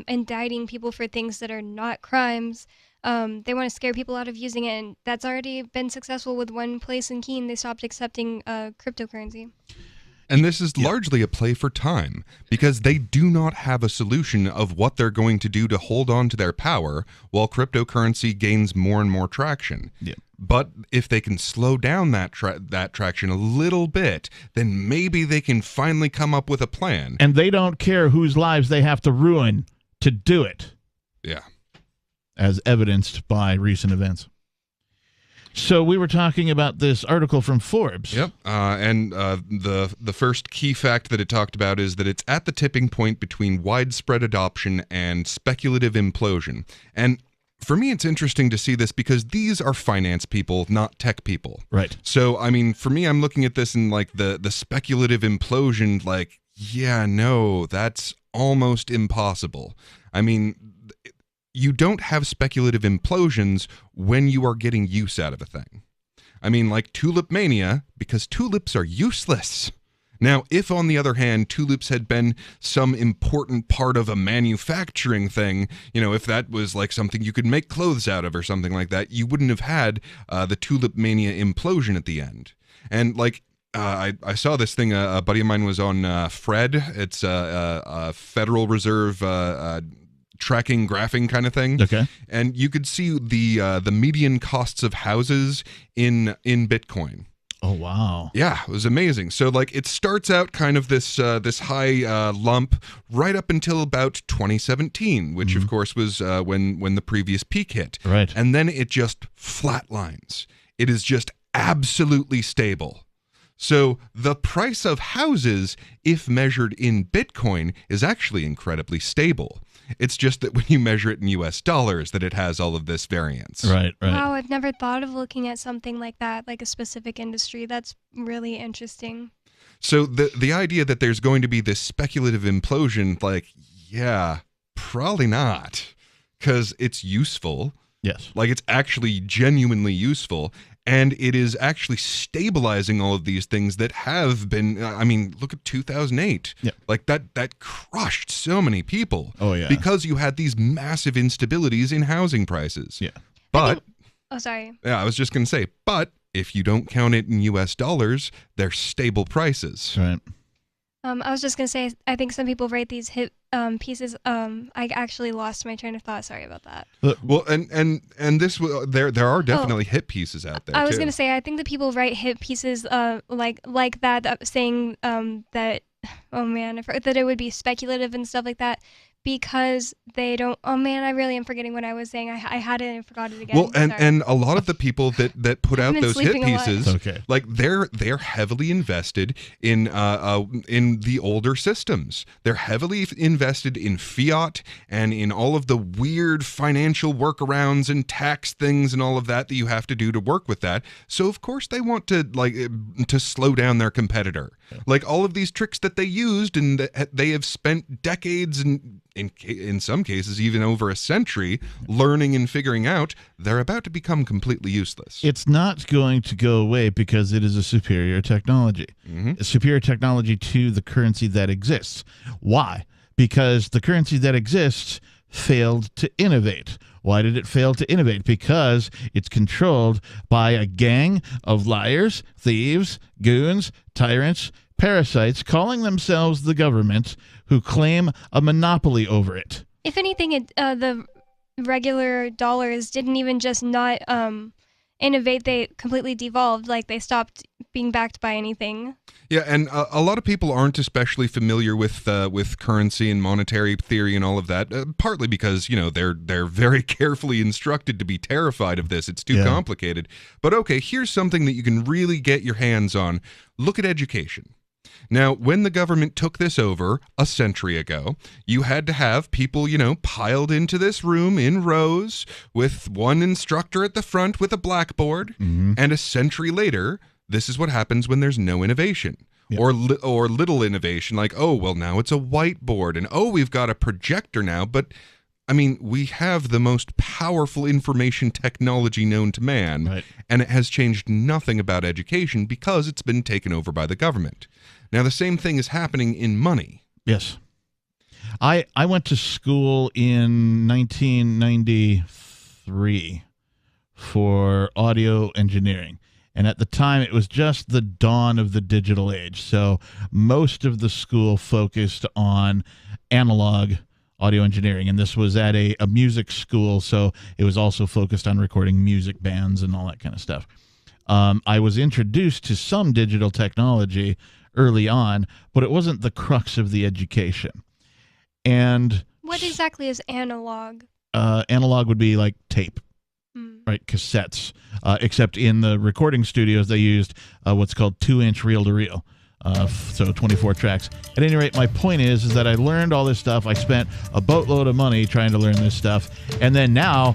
indicting people for things that are not crimes. They want to scare people out of using it, and that's already been successful with one place in Keene. They stopped accepting cryptocurrency. And this is largely a play for time because they do not have a solution of what they're going to do to hold on to their power while cryptocurrency gains more and more traction. Yeah. But if they can slow down that traction a little bit, then maybe they can finally come up with a plan. And they don't care whose lives they have to ruin to do it. Yeah. As evidenced by recent events. So we were talking about this article from Forbes. Yep. And the first key fact that it talked about is that it's at the tipping point between widespread adoption and speculative implosion. And for me, it's interesting to see this because these are finance people, not tech people. Right. So, I mean, for me, I'm looking at this and like the speculative implosion, like, yeah, no, that's almost impossible. I mean, you don't have speculative implosions when you are getting use out of a thing. I mean, like tulip mania, because tulips are useless. Now, if, on the other hand, tulips had been some important part of a manufacturing thing, if that was like something you could make clothes out of or something like that, you wouldn't have had the tulip mania implosion at the end. And like, I saw this thing, a buddy of mine was on Fred. It's a Federal Reserve tracking graphing kind of thing. Okay. And you could see the median costs of houses in Bitcoin. Oh, wow. Yeah, it was amazing. So, like, it starts out kind of this high lump right up until about 2017, which, of course, was when the previous peak hit. Right. And then it just flatlines. It is just absolutely stable. So the price of houses, if measured in Bitcoin, is actually incredibly stable. It's just that when you measure it in US dollars that it has all of this variance. Right. Wow, I've never thought of looking at something like that, like a specific industry. That's really interesting. So the idea that there's going to be this speculative implosion, like, yeah, probably not. Because it's useful. Yes. Like, it's actually genuinely useful. And it is actually stabilizing all of these things that have been, I mean, look at 2008. Yeah. Like that crushed so many people. Oh, yeah. Because you had these massive instabilities in housing prices. Yeah. But, oh, sorry. Yeah, I was just going to say, but if you don't count it in US dollars, they're stable prices. Right. I was just going to say, I think some people write these hit pieces. I actually lost my train of thought. Sorry about that. Well, and this there are definitely hit pieces out there. I was going to say, I think that people write hit pieces like that saying that, oh man, that it would be speculative and stuff like that because they don't. Oh man, I really am forgetting what I was saying. I had it and I forgot it again. Well, and a lot of the people that put out those hit pieces, okay, like they're heavily invested in the older systems. They're heavily invested in fiat and in all of the weird financial workarounds and tax things and all of that you have to do to work with that. So of course they want to to slow down their competitor. Like all of these tricks that they used and that they have spent decades and in some cases even over a century learning and figuring out, they're about to become completely useless. It's not going to go away because it is a superior technology. A superior technology to the currency that exists. Why? Because the currency that exists failed to innovate. Why did it fail to innovate? Because it's controlled by a gang of liars, thieves, goons, tyrants, parasites calling themselves the government who claim a monopoly over it. If anything, the regular dollars didn't even just not innovate, they completely devolved, like they stopped being backed by anything. Yeah, and a lot of people aren't especially familiar with currency and monetary theory and all of that, partly because, you know, they're very carefully instructed to be terrified of this. It's too complicated. But okay, here's something that you can really get your hands on. Look at education. Now, when the government took this over a century ago, you had to have people, you know, piled into this room in rows with one instructor at the front with a blackboard. And a century later, this is what happens when there's no innovation or little innovation. Like, oh, well, now it's a whiteboard and, oh, we've got a projector now. But I mean, we have the most powerful information technology known to man, and it has changed nothing about education because it's been taken over by the government. Now, the same thing is happening in money. Yes. I went to school in 1993 for audio engineering. And at the time, it was just the dawn of the digital age. So most of the school focused on analog audio engineering. And this was at a music school, so it was also focused on recording music bands and all that kind of stuff. I was introduced to some digital technology early on, but it wasn't the crux of the education. And what exactly is analog? Analog would be like tape, right? Cassettes. Except in the recording studios, they used what's called 2-inch reel-to-reel. So 24 tracks. At any rate, my point is that I learned all this stuff. I spent a boatload of money trying to learn this stuff. And then now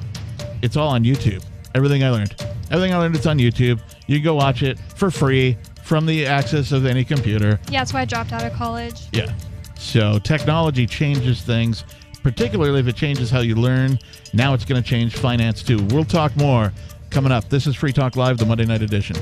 it's all on YouTube. Everything I learned, it's on YouTube. You can go watch it for free from the access of any computer. Yeah, that's why I dropped out of college. Yeah. So technology changes things, particularly if it changes how you learn. Now it's going to change finance too. We'll talk more coming up. This is Free Talk Live, the Monday night edition.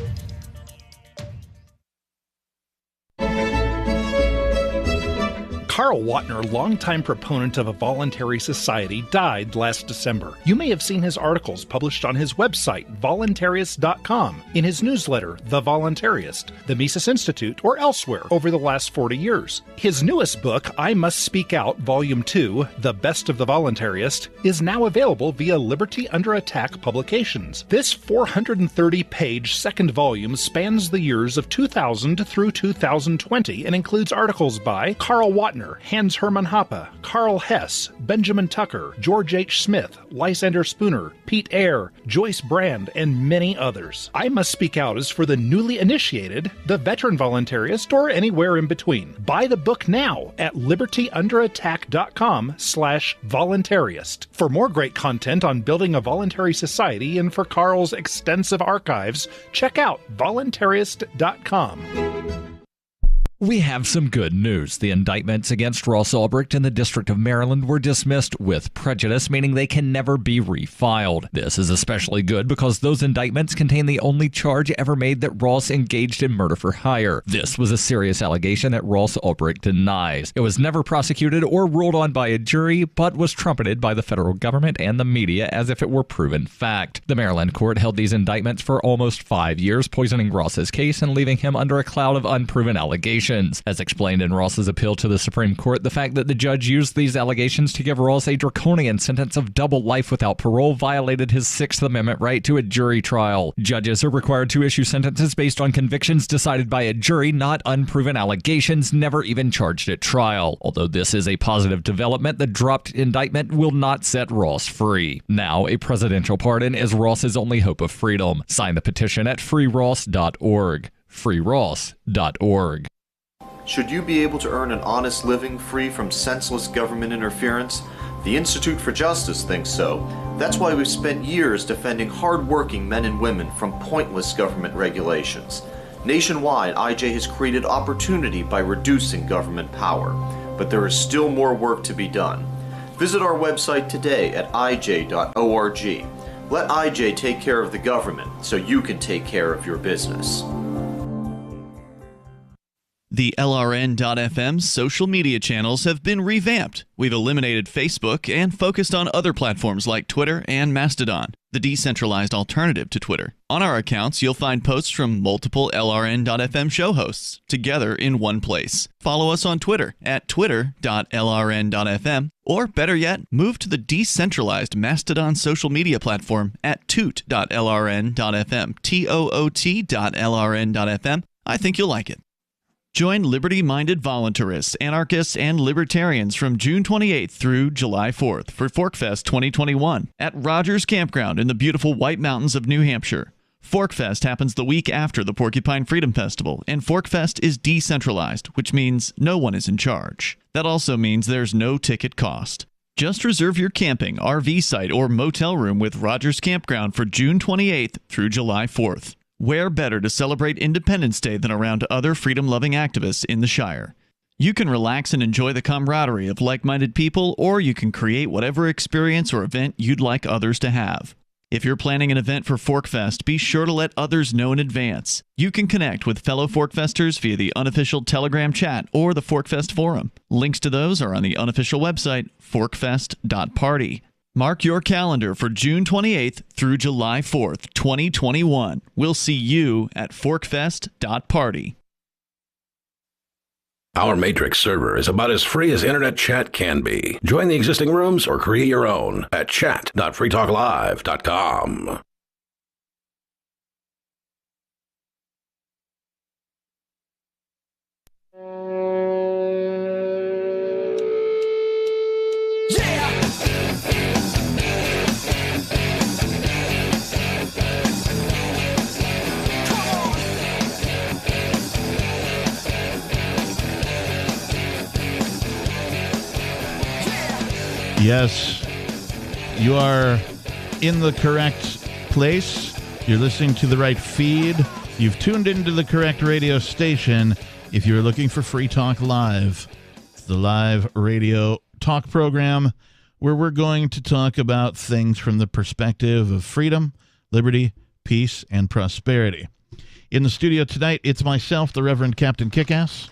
Carl Watner, longtime proponent of a voluntary society, died last December. You may have seen his articles published on his website, voluntarist.com, in his newsletter, The Voluntarist, the Mises Institute, or elsewhere over the last 40 years. His newest book, I Must Speak Out, Volume 2, The Best of the Voluntarist, is now available via Liberty Under Attack Publications. This 430-page second volume spans the years of 2000 through 2020 and includes articles by Carl Watner, Hans Hermann Hoppe, Carl Hess, Benjamin Tucker, George H. Smith, Lysander Spooner, Pete Eyre, Joyce Brand, and many others. I Must Speak Out is for the newly initiated, the veteran voluntarist, or anywhere in between. Buy the book now at libertyunderattack.com/voluntarist. For more great content on building a voluntary society and for Carl's extensive archives, check out voluntarist.com. We have some good news. The indictments against Ross Ulbricht in the District of Maryland were dismissed with prejudice, meaning they can never be refiled. This is especially good because those indictments contain the only charge ever made that Ross engaged in murder for hire. This was a serious allegation that Ross Ulbricht denies. It was never prosecuted or ruled on by a jury, but was trumpeted by the federal government and the media as if it were proven fact. The Maryland court held these indictments for almost 5 years, poisoning Ross's case and leaving him under a cloud of unproven allegations. As explained in Ross's appeal to the Supreme Court, the fact that the judge used these allegations to give Ross a draconian sentence of double life without parole violated his Sixth Amendment right to a jury trial. Judges are required to issue sentences based on convictions decided by a jury, not unproven allegations never even charged at trial. Although this is a positive development, the dropped indictment will not set Ross free. Now, a presidential pardon is Ross's only hope of freedom. Sign the petition at freeross.org. freeross.org. Should you be able to earn an honest living free from senseless government interference? The Institute for Justice thinks so. That's why we've spent years defending hard-working men and women from pointless government regulations. Nationwide, IJ has created opportunity by reducing government power, but there is still more work to be done. Visit our website today at ij.org. Let IJ take care of the government so you can take care of your business. The LRN.FM social media channels have been revamped. We've eliminated Facebook and focused on other platforms like Twitter and Mastodon, the decentralized alternative to Twitter. On our accounts, you'll find posts from multiple LRN.FM show hosts together in one place. Follow us on Twitter at twitter.lrn.fm, or better yet, move to the decentralized Mastodon social media platform at toot.lrn.fm, toot.lrn.fm. I think you'll like it. Join liberty-minded voluntarists, anarchists, and libertarians from June 28th through July 4th for ForkFest 2021 at Rogers Campground in the beautiful White Mountains of New Hampshire. ForkFest happens the week after the Porcupine Freedom Festival, and ForkFest is decentralized, which means no one is in charge. That also means there's no ticket cost. Just reserve your camping, RV site, or motel room with Rogers Campground for June 28th through July 4th. Where better to celebrate Independence Day than around other freedom-loving activists in the Shire? You can relax and enjoy the camaraderie of like-minded people, or you can create whatever experience or event you'd like others to have. If you're planning an event for ForkFest, be sure to let others know in advance. You can connect with fellow ForkFesters via the unofficial Telegram chat or the ForkFest forum. Links to those are on the unofficial website, forkfest.party. Mark your calendar for June 28th through July 4th, 2021. We'll see you at forkfest.party. Our Matrix server is about as free as internet chat can be. Join the existing rooms or create your own at chat.freetalklive.com. Yes, you are in the correct place. You're listening to the right feed. You've tuned into the correct radio station. If you're looking for Free Talk Live, it's the live radio talk program where we're going to talk about things from the perspective of freedom, liberty, peace, and prosperity. In the studio tonight, it's myself, the Reverend Captain Kickass.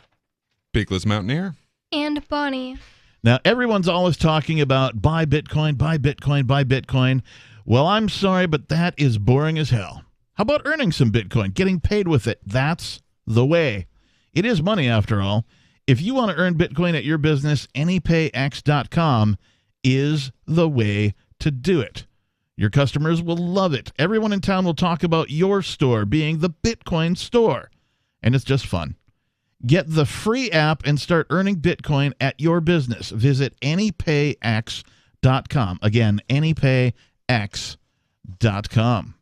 Peakless Mountaineer. And Bonnie. Now, everyone's always talking about buy Bitcoin, buy Bitcoin, buy Bitcoin. Well, I'm sorry, but that is boring as hell. How about earning some Bitcoin, getting paid with it? That's the way. It is money, after all. If you want to earn Bitcoin at your business, anypayx.com is the way to do it. Your customers will love it. Everyone in town will talk about your store being the Bitcoin store. And it's just fun. Get the free app and start earning Bitcoin at your business. Visit anypayx.com. Again, anypayx.com.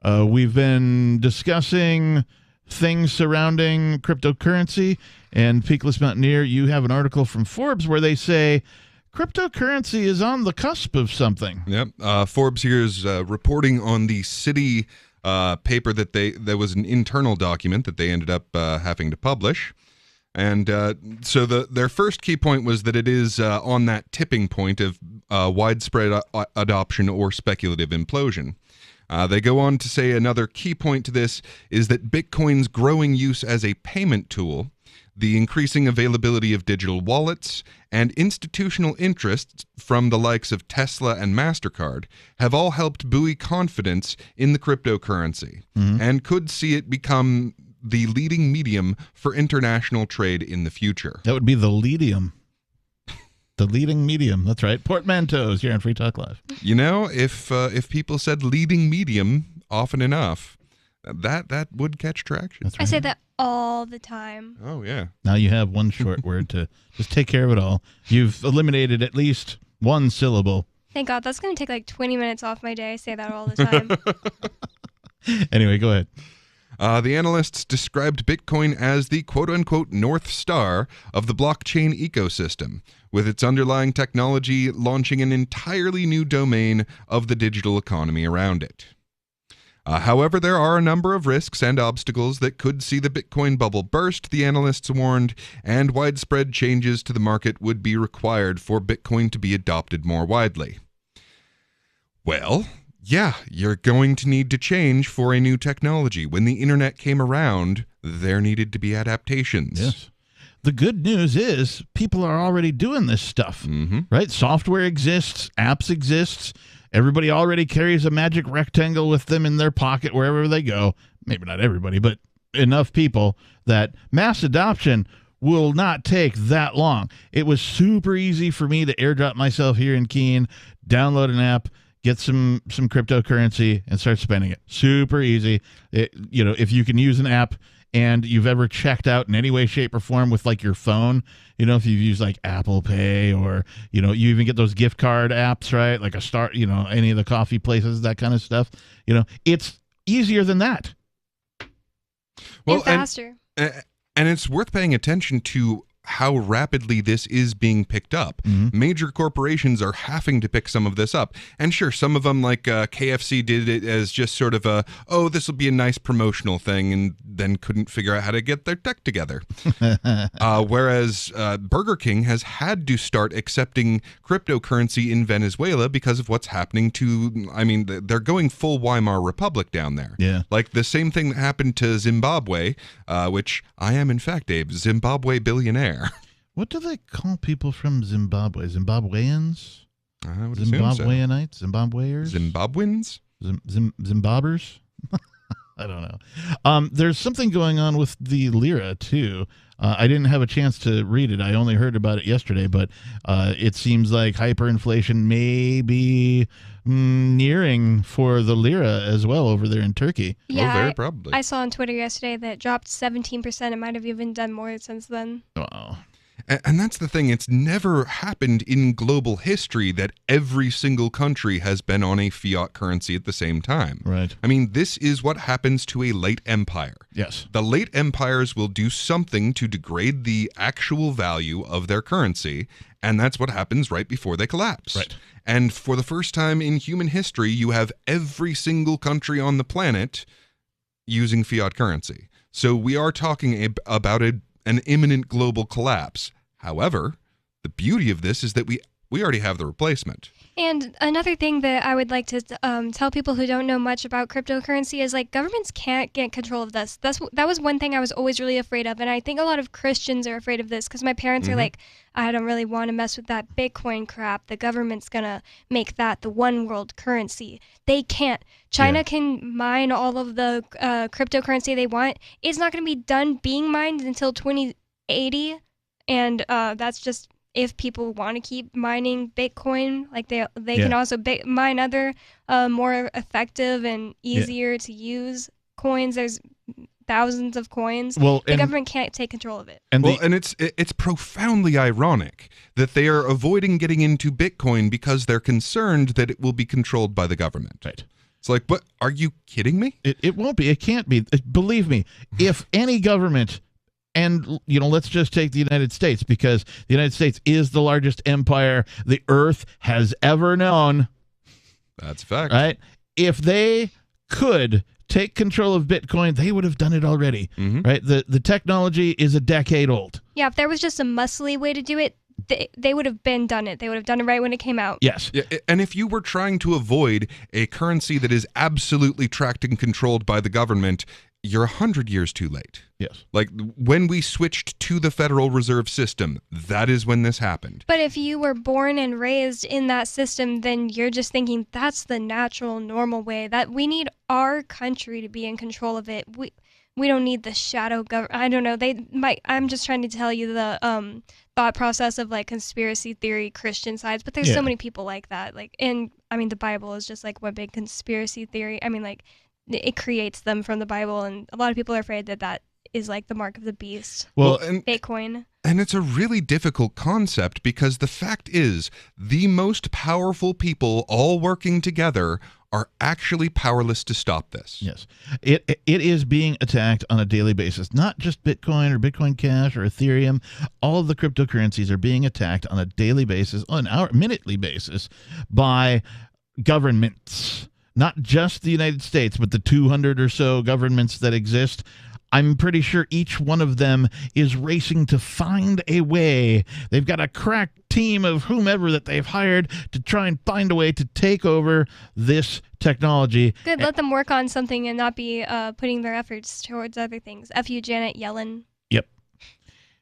We've been discussing things surrounding cryptocurrency, and Peakless Mountaineer, you have an article from Forbes where they say cryptocurrency is on the cusp of something. Yep. Forbes here is reporting on the Citi paper that was an internal document that they ended up having to publish. And so their first key point was that it is on that tipping point of widespread adoption or speculative implosion. They go on to say another key point to this is that Bitcoin's growing use as a payment tool, the increasing availability of digital wallets, and institutional interests from the likes of Tesla and MasterCard have all helped buoy confidence in the cryptocurrency and could see it become the leading medium for international trade in the future. That would be the leadium. The leading medium. That's right. Portmanteaus here on Free Talk Live. You know, if people said leading medium often enough, that would catch traction. That's right. I say that all the time. Oh, yeah. Now you have one short word to just take care of it all. You've eliminated at least one syllable. Thank God. That's going to take like 20 minutes off my day. I say that all the time. Anyway, go ahead. The analysts described Bitcoin as the quote-unquote North Star of the blockchain ecosystem, with its underlying technology launching an entirely new domain of the digital economy around it. However, there are a number of risks and obstacles that could see the Bitcoin bubble burst, the analysts warned, and widespread changes to the market would be required for Bitcoin to be adopted more widely. Well, yeah, you're going to need to change for a new technology. When the internet came around, there needed to be adaptations. Yes. The good news is people are already doing this stuff, right? Software exists, apps exists. Everybody already carries a magic rectangle with them in their pocket wherever they go. Maybe not everybody, but enough people that mass adoption will not take that long. It was super easy for me to airdrop myself here in Keene, download an app, get some cryptocurrency, and start spending it. Super easy. If you can use an app and you've ever checked out in any way, shape, or form with like your phone, if you've used like Apple Pay or, you even get those gift card apps, right? Like any of the coffee places, that kind of stuff, it's easier than that. Well, and faster. And it's worth paying attention to how rapidly this is being picked up. Major corporations are having to pick some of this up. And sure, some of them, like KFC, did it as just sort of this will be a nice promotional thing, and then couldn't figure out how to get their tech together. Whereas Burger King has had to start accepting cryptocurrency in Venezuela because of what's happening they're going full Weimar Republic down there. Yeah. Like the same thing that happened to Zimbabwe, which I am in fact a Zimbabwe billionaire. What do they call people from Zimbabwe? Zimbabweans? I would assume so. Zimbabweanites? Zimbabweers? Zimbabweans? Zimbabers? I don't know. There's something going on with the lira, too. I didn't have a chance to read it. I only heard about it yesterday, but it seems like hyperinflation may be nearing for the lira as well over there in Turkey. Yeah, very probably. I saw on Twitter yesterday that it dropped 17%. It might have even done more since then. Uh-oh. And that's the thing. It's never happened in global history that every single country has been on a fiat currency at the same time. Right. I mean, this is what happens to a late empire. Yes. The late empires will do something to degrade the actual value of their currency, and that's what happens right before they collapse. Right. And for the first time in human history, you have every single country on the planet using fiat currency. So we are talking about an imminent global collapse. However, the beauty of this is that we already have the replacement. And another thing that I would like to tell people who don't know much about cryptocurrency is like governments can't get control of this. That was one thing I was always really afraid of, and I think a lot of Christians are afraid of this because my parents are like, I don't really want to mess with that Bitcoin crap. The government's gonna make that the one world currency. They can't. China can mine all of the cryptocurrency they want. It's not gonna be done being mined until 2080, and that's just if people want to keep mining Bitcoin. Like they can also mine other more effective and easier to use coins. There's thousands of coins. The government can't take control of it. And it's profoundly ironic that they are avoiding getting into Bitcoin because they're concerned that it will be controlled by the government. Right. It's like, but are you kidding me? It won't be. It can't be. Believe me, if any government, and let's just take the United States, because the United States is the largest empire the earth has ever known. That's a fact. Right? If they could take control of Bitcoin, they would have done it already. Right? The technology is a decade old. Yeah, if there was just a muscly way to do it, they would have done it. They would have done it right when it came out. Yes. Yeah, and if you were trying to avoid a currency that is absolutely tracked and controlled by the government, you're 100 years too late. Yes. Like when we switched to the Federal Reserve System, that is when this happened. But if you were born and raised in that system, then you're just thinking that's the natural, normal way. That we need our country to be in control of it. We don't need the shadow government. I don't know. I'm just trying to tell you the thought process of like conspiracy theory Christian sides. But there's so many people like that. Like, and I mean, the Bible is just like one big conspiracy theory. I mean, like, it creates them from the Bible, and a lot of people are afraid that is like the mark of the beast. Well, Bitcoin. And it's a really difficult concept because the fact is the most powerful people all working together are actually powerless to stop this. Yes. It is being attacked on a daily basis. Not just Bitcoin or Bitcoin Cash or Ethereum. All of the cryptocurrencies are being attacked on a daily basis, on our minutely basis, by governments. not just the United States, but the 200 or so governments that exist, I'm pretty sure each one of them is racing to find a way. They've got a crack team of whomever that they've hired to try and find a way to take over this technology. Good, let them work on something and not be putting their efforts towards other things. F you, Janet Yellen. Yep.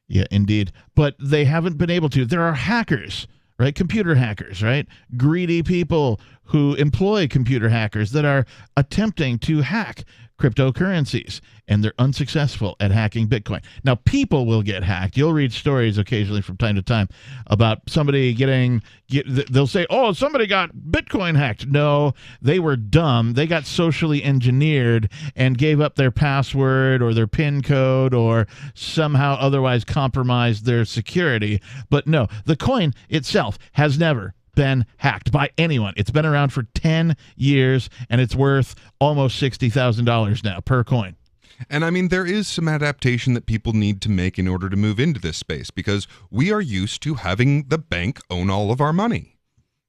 Yeah, indeed. But they haven't been able to. There are hackers, right? Computer hackers, right? Greedy people who employ computer hackers that are attempting to hack cryptocurrencies, and they're unsuccessful at hacking Bitcoin. Now, people will get hacked. You'll read stories occasionally from time to time about somebody they'll say, oh, somebody got Bitcoin hacked. No, they were dumb. They got socially engineered and gave up their password or their PIN code or somehow otherwise compromised their security. But no, the coin itself has never been hacked by anyone. It's been around for 10 years, and it's worth almost $60,000 now per coin. And I mean, there is some adaptation that people need to make in order to move into this space, because we are used to having the bank own all of our money.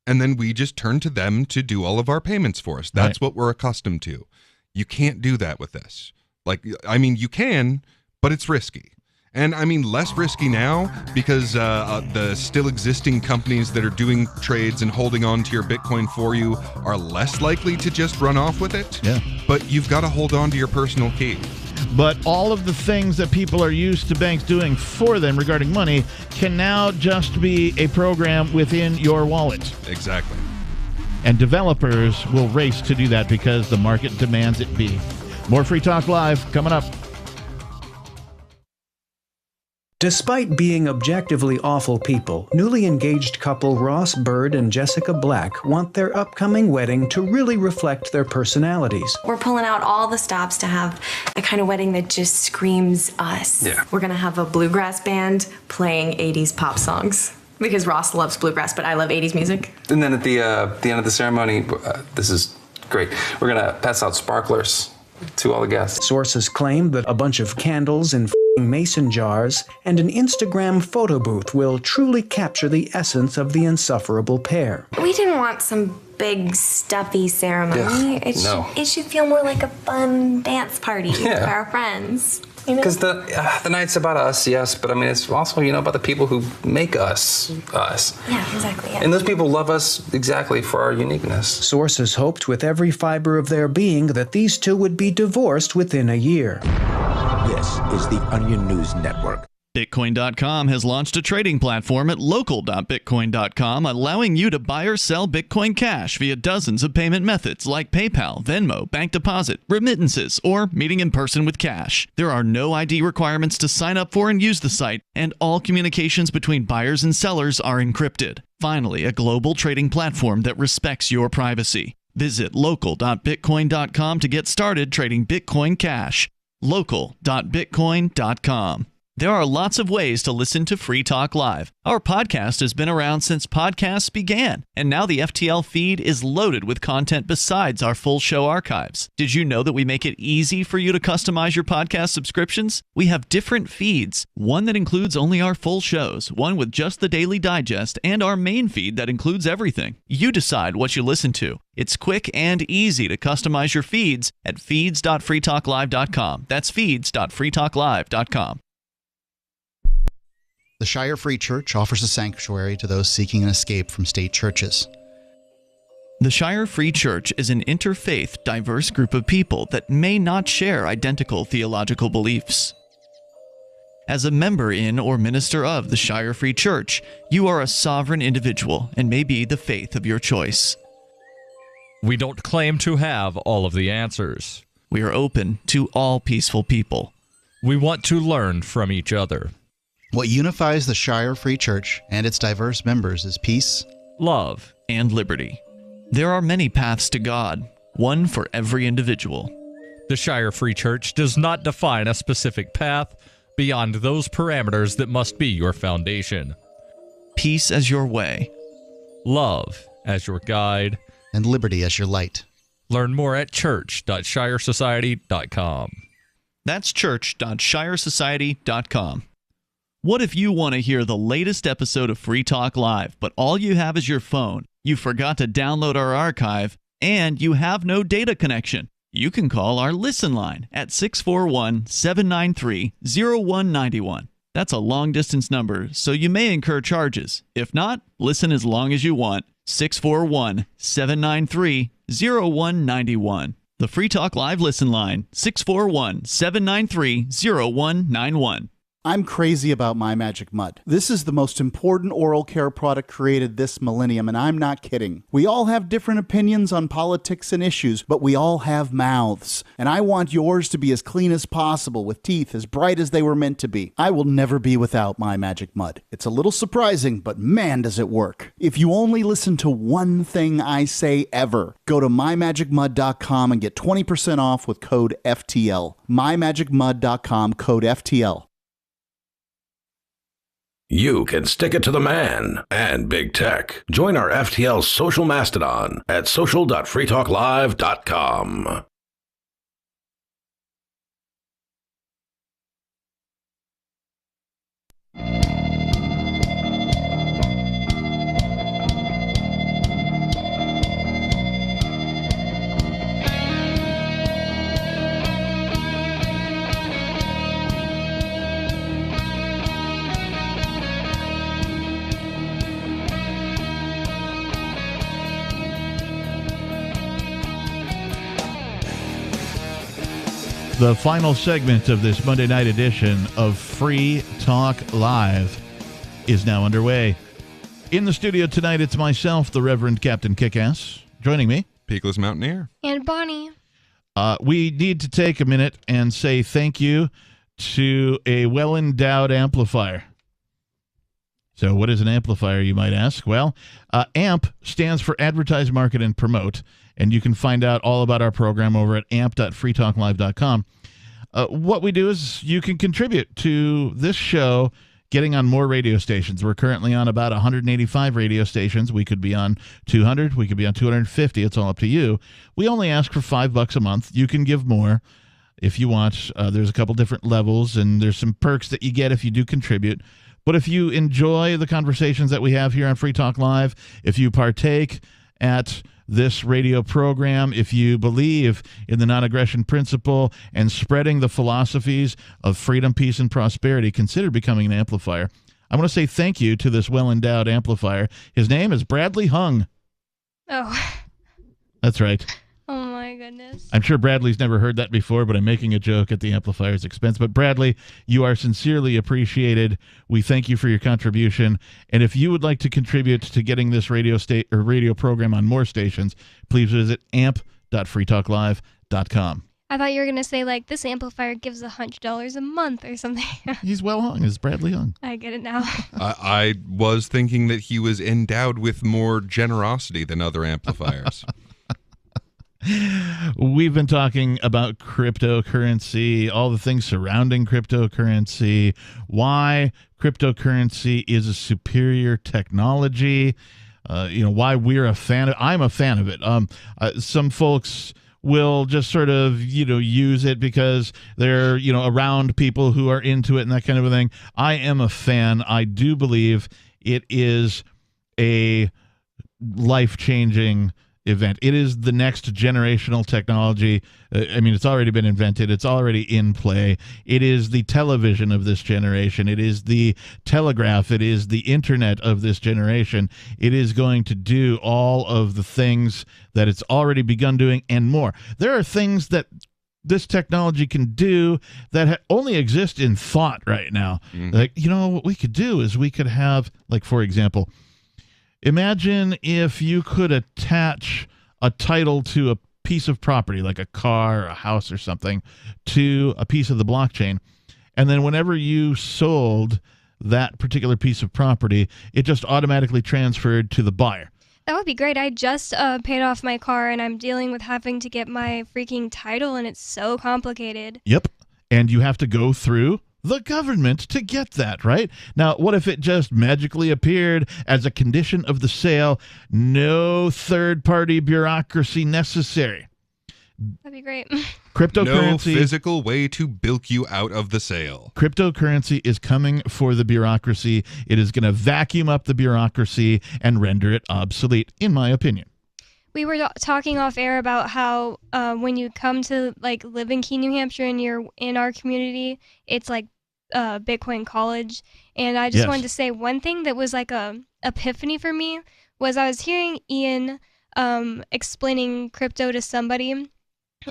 And then we just turn to them to do all of our payments for us. That's what we're accustomed to. You can't do that with this. Like, I mean, you can, but it's risky. And I mean, less risky now because the still existing companies that are doing trades and holding on to your Bitcoin for you are less likely to just run off with it. Yeah. But you've got to hold on to your personal key. But all of the things that people are used to banks doing for them regarding money can now just be a program within your wallet. Exactly. And developers will race to do that because the market demands it be. More Free Talk Live coming up. Despite being objectively awful people, newly engaged couple Ross Bird and Jessica Black want their upcoming wedding to really reflect their personalities. We're pulling out all the stops to have the kind of wedding that just screams us. Yeah. We're going to have a bluegrass band playing 80s pop songs. Because Ross loves bluegrass, but I love 80s music. And then at the end of the ceremony, this is great, we're going to pass out sparklers to all the guests. Sources claim that a bunch of candles in mason jars and an Instagram photo booth will truly capture the essence of the insufferable pair. We didn't want some big, stuffy ceremony. Yeah, it should feel more like a fun dance party for our friends. Because the night's about us, yes, but I mean, it's also, about the people who make us. Yeah, exactly. Yeah. And those people love us exactly for our uniqueness. Sources hoped with every fiber of their being that these two would be divorced within a year. This is the Onion News Network. Bitcoin.com has launched a trading platform at local.bitcoin.com, allowing you to buy or sell Bitcoin Cash via dozens of payment methods like PayPal, Venmo, bank deposit, remittances, or meeting in person with cash. There are no ID requirements to sign up for and use the site, and all communications between buyers and sellers are encrypted. Finally, a global trading platform that respects your privacy. Visit local.bitcoin.com to get started trading Bitcoin Cash. local.bitcoin.com. There are lots of ways to listen to Free Talk Live. Our podcast has been around since podcasts began, and now the FTL feed is loaded with content besides our full show archives. Did you know that we make it easy for you to customize your podcast subscriptions? We have different feeds, one that includes only our full shows, one with just the Daily Digest, and our main feed that includes everything. You decide what you listen to. It's quick and easy to customize your feeds at feeds.freetalklive.com. That's feeds.freetalklive.com. The Shire Free Church offers a sanctuary to those seeking an escape from state churches. The Shire Free Church is an interfaith, diverse group of people that may not share identical theological beliefs. As a member in or minister of the Shire Free Church, you are a sovereign individual and may be the faith of your choice. We don't claim to have all of the answers. We are open to all peaceful people. We want to learn from each other. What unifies the Shire Free Church and its diverse members is peace, love, and liberty. There are many paths to God, one for every individual. The Shire Free Church does not define a specific path beyond those parameters that must be your foundation. Peace as your way, love as your guide, and liberty as your light. Learn more at church.shiresociety.com. That's church.shiresociety.com. What if you want to hear the latest episode of Free Talk Live, but all you have is your phone, you forgot to download our archive, and you have no data connection, you can call our Listen line at 641-793-0191. That's a long-distance number, so you may incur charges. If not, listen as long as you want. 641-793-0191. The Free Talk Live Listen line, 641-793-0191. I'm crazy about My Magic Mud. This is the most important oral care product created this millennium, and I'm not kidding. We all have different opinions on politics and issues, but we all have mouths. And I want yours to be as clean as possible, with teeth as bright as they were meant to be. I will never be without My Magic Mud. It's a little surprising, but man, does it work. If you only listen to one thing I say ever, go to mymagicmud.com and get 20% off with code FTL. mymagicmud.com, code FTL. You can stick it to the man and big tech. Join our FTL social mastodon at social.freetalklive.com. The final segment of this Monday night edition of Free Talk Live is now underway. In the studio tonight, it's myself, the Reverend Captain Kickass. Joining me, Peakless Mountaineer. And Bonnie. We need to take a minute and say thank you to a well-endowed amplifier. So what is an amplifier, you might ask? Well, AMP stands for Advertise, Market, and Promote, and you can find out all about our program over at amp.freetalklive.com. What we do is you can contribute to this show getting on more radio stations. We're currently on about 185 radio stations. We could be on 200. We could be on 250. It's all up to you. We only ask for $5 a month. You can give more if you want. There's a couple different levels, and there's some perks that you get if you do contribute. But if you enjoy the conversations that we have here on Free Talk Live, if you partake at this radio program, if you believe in the non-aggression principle and spreading the philosophies of freedom, peace, and prosperity, consider becoming an amplifier. I want to say thank you to this well-endowed amplifier. His name is Bradley Hung. Oh. That's right. Oh, my goodness. I'm sure Bradley's never heard that before, but I'm making a joke at the amplifier's expense. But Bradley, you are sincerely appreciated. We thank you for your contribution. And if you would like to contribute to getting this radio program on more stations, please visit amp.freetalklive.com. I thought you were going to say, like, this amplifier gives $100 a month or something. He's well hung. It's Bradley Hung. I get it now. I was thinking that he was endowed with more generosity than other amplifiers. We've been talking about cryptocurrency, all the things surrounding cryptocurrency, why cryptocurrency is a superior technology, why we're a fan of. I'm a fan of it. Some folks will just sort of, use it because they're, around people who are into it and that kind of a thing. I am a fan. I do believe it is a life-changing event. It is the next generational technology. It's already been invented. It's already in play. It is the television of this generation. It is the telegraph. It is the internet of this generation. It is going to do all of the things that it's already begun doing and more. There are things that this technology can do that only exist in thought right now. Like, what we could do is we could have, like, for example, imagine if you could attach a title to a piece of property, like a car, or a house, or something, to a piece of the blockchain. And then whenever you sold that particular piece of property, it just automatically transferred to the buyer. That would be great. I just paid off my car, and I'm dealing with having to get my freaking title, and it's so complicated. Yep. And you have to go through the government to get that, right? Now, what if it just magically appeared as a condition of the sale? No third-party bureaucracy necessary. That'd be great. Cryptocurrency. No physical way to bilk you out of the sale. Cryptocurrency is coming for the bureaucracy. It is going to vacuum up the bureaucracy and render it obsolete, in my opinion. We were talking off air about how when you come to like live in Keene, New Hampshire, and you're in our community, it's like Bitcoin college. And I just wanted to say one thing that was like a epiphany for me was I was hearing Ian explaining crypto to somebody,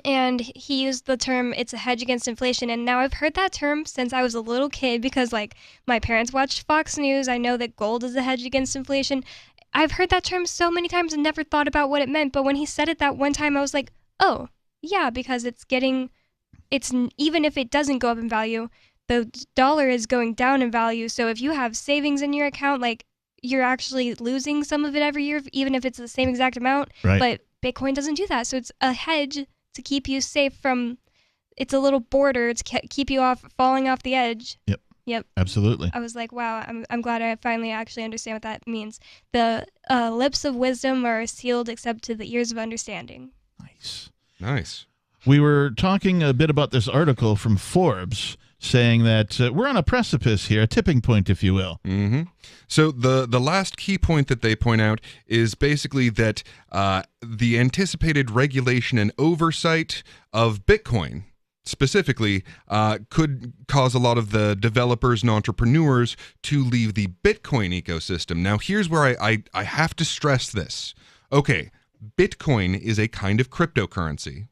and he used the term it's a hedge against inflation. And now I've heard that term since I was a little kid because like my parents watched Fox News. I know that gold is a hedge against inflation. I've heard that term so many times and never thought about what it meant. But when he said it that one time, I was like, oh, yeah, because even if it doesn't go up in value, the dollar is going down in value. So if you have savings in your account, like you're actually losing some of it every year, even if it's the same exact amount. Right. But Bitcoin doesn't do that. So it's a hedge to keep you safe from, it's a little border to keep you off falling off the edge. Yep. Absolutely. I was like, wow, I'm glad I finally actually understand what that means. The lips of wisdom are sealed except to the ears of understanding. Nice. We were talking a bit about this article from Forbes saying that we're on a precipice here, a tipping point, if you will. Mm-hmm. So the last key point that they point out is basically that the anticipated regulation and oversight of Bitcoin specifically could cause a lot of the developers and entrepreneurs to leave the Bitcoin ecosystem. Now, here's where I have to stress this. Okay, Bitcoin is a kind of cryptocurrency.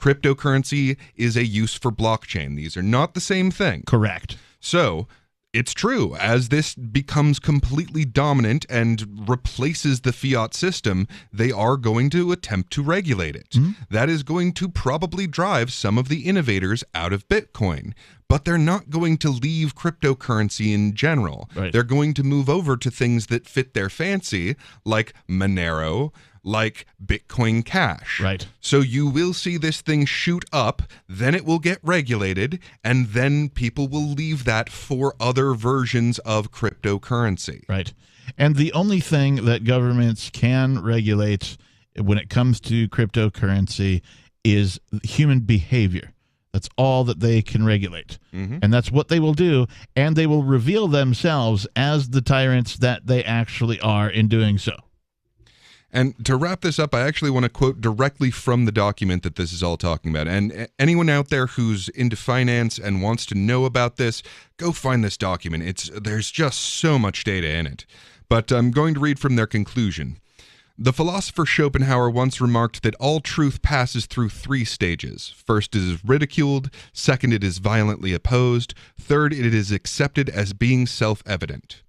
Cryptocurrency is a use for blockchain. These are not the same thing. Correct. So it's true, as this becomes completely dominant and replaces the fiat system, they are going to attempt to regulate it. That is going to probably drive some of the innovators out of Bitcoin. But they're not going to leave cryptocurrency in general. Right. They're going to move over to things that fit their fancy, like Monero, like Bitcoin Cash. Right. So you will see this thing shoot up, then it will get regulated, and then people will leave that for other versions of cryptocurrency. Right. And the only thing that governments can regulate when it comes to cryptocurrency is human behavior. That's all that they can regulate. And that's what they will do. And they will reveal themselves as the tyrants that they actually are in doing so. And to wrap this up, I actually want to quote directly from the document that this is all talking about. And anyone out there who's into finance and wants to know about this, go find this document. There's just so much data in it. But I'm going to read from their conclusion. The philosopher Schopenhauer once remarked that all truth passes through 3 stages. First, it is ridiculed. Second, it is violently opposed. Third, it is accepted as being self-evident.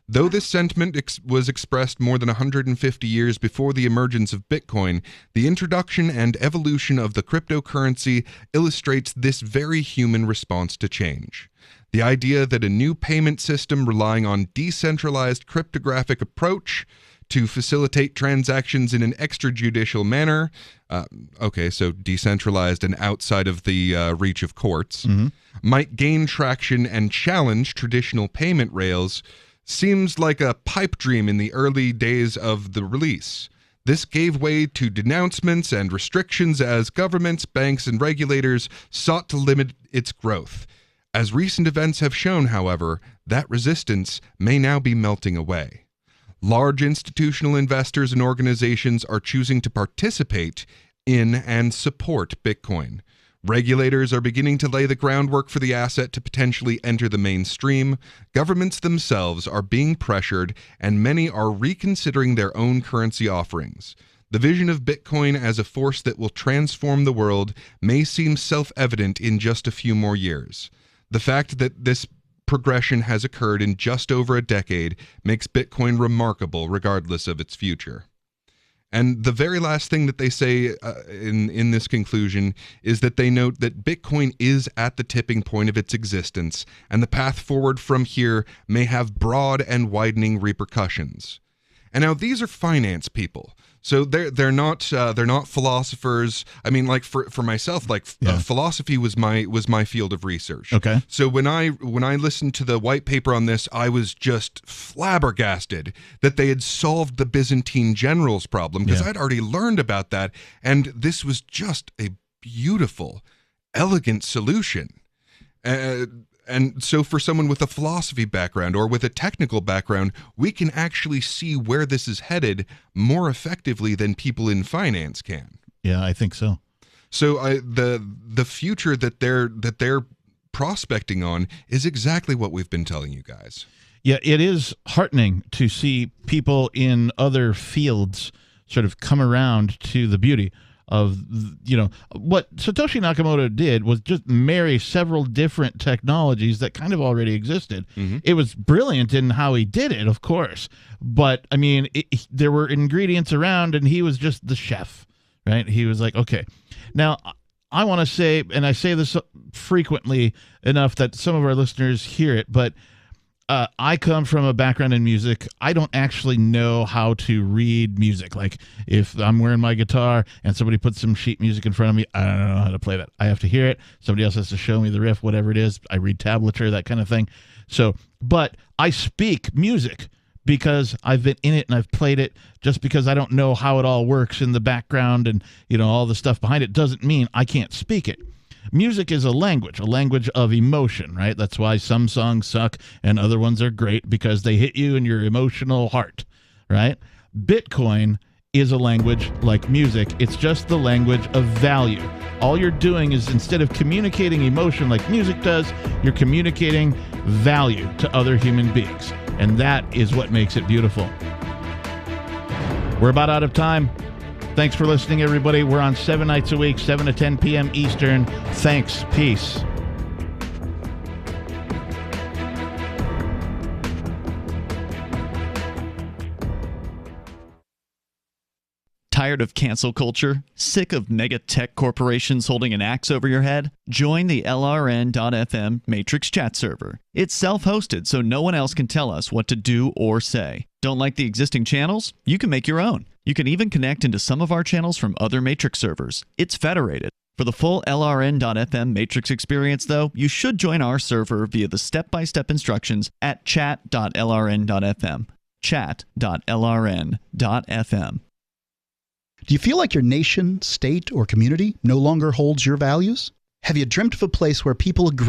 Though this sentiment was expressed more than 150 years before the emergence of Bitcoin, the introduction and evolution of the cryptocurrency illustrates this very human response to change. The idea that a new payment system relying on decentralized cryptographic approach to facilitate transactions in an extrajudicial manner, so decentralized and outside of the reach of courts, might gain traction and challenge traditional payment rails seems like a pipe dream in the early days of the release. This gave way to denouncements and restrictions as governments, banks, and regulators sought to limit its growth. As recent events have shown, however, that resistance may now be melting away. Large institutional investors and organizations are choosing to participate in and support Bitcoin. Regulators are beginning to lay the groundwork for the asset to potentially enter the mainstream. Governments themselves are being pressured, and many are reconsidering their own currency offerings. The vision of Bitcoin as a force that will transform the world may seem self-evident in just a few more years. The fact that this progression has occurred in just over a decade makes Bitcoin remarkable regardless of its future. And the very last thing that they say in this conclusion is that they note that Bitcoin is at the tipping point of its existence, and the path forward from here may have broad and widening repercussions. And now these are finance people. So they're not philosophers. I mean, like for myself, philosophy was my field of research. Okay. So when I listened to the white paper on this, I was just flabbergasted that they had solved the Byzantine generals problem, because I'd already learned about that, and this was just a beautiful, elegant solution. And so for someone with a philosophy background or with a technical background, we can actually see where this is headed more effectively than people in finance can. Yeah, I think so. So the future that they're prospecting on is exactly what we've been telling you guys. Yeah, it is heartening to see people in other fields sort of come around to the beauty of, what Satoshi Nakamoto did was just marry several different technologies that kind of already existed. Mm-hmm. It was brilliant in how he did it, of course. But, I mean, there were ingredients around, and he was just the chef, right? He was like, okay. Now, I want to say, and I say this frequently enough that some of our listeners hear it, but I come from a background in music. I don't actually know how to read music. Like, if I'm wearing my guitar and somebody puts some sheet music in front of me, I don't know how to play that. I have to hear it. Somebody else has to show me the riff, whatever it is. I read tablature, that kind of thing. So, but I speak music because I've been in it and I've played it. Just because I don't know how it all works in the background and, all the stuff behind it doesn't mean I can't speak it. Music is a language of emotion, right? That's why some songs suck and other ones are great, because they hit you in your emotional heart, right? Bitcoin is a language like music. It's just the language of value. All you're doing is, instead of communicating emotion like music does, you're communicating value to other human beings. And that is what makes it beautiful. We're about out of time. Thanks for listening, everybody. We're on 7 nights a week, 7 to 10 p.m. Eastern. Thanks. Peace. Tired of cancel culture? Sick of mega tech corporations holding an axe over your head? Join the LRN.FM Matrix chat server. It's self-hosted, so no one else can tell us what to do or say. Don't like the existing channels? You can make your own. You can even connect into some of our channels from other Matrix servers. It's federated. For the full LRN.FM Matrix experience, though, you should join our server via the step-by-step instructions at chat.lrn.fm. Chat.lrn.fm. Do you feel like your nation, state, or community no longer holds your values? Have you dreamt of a place where people agree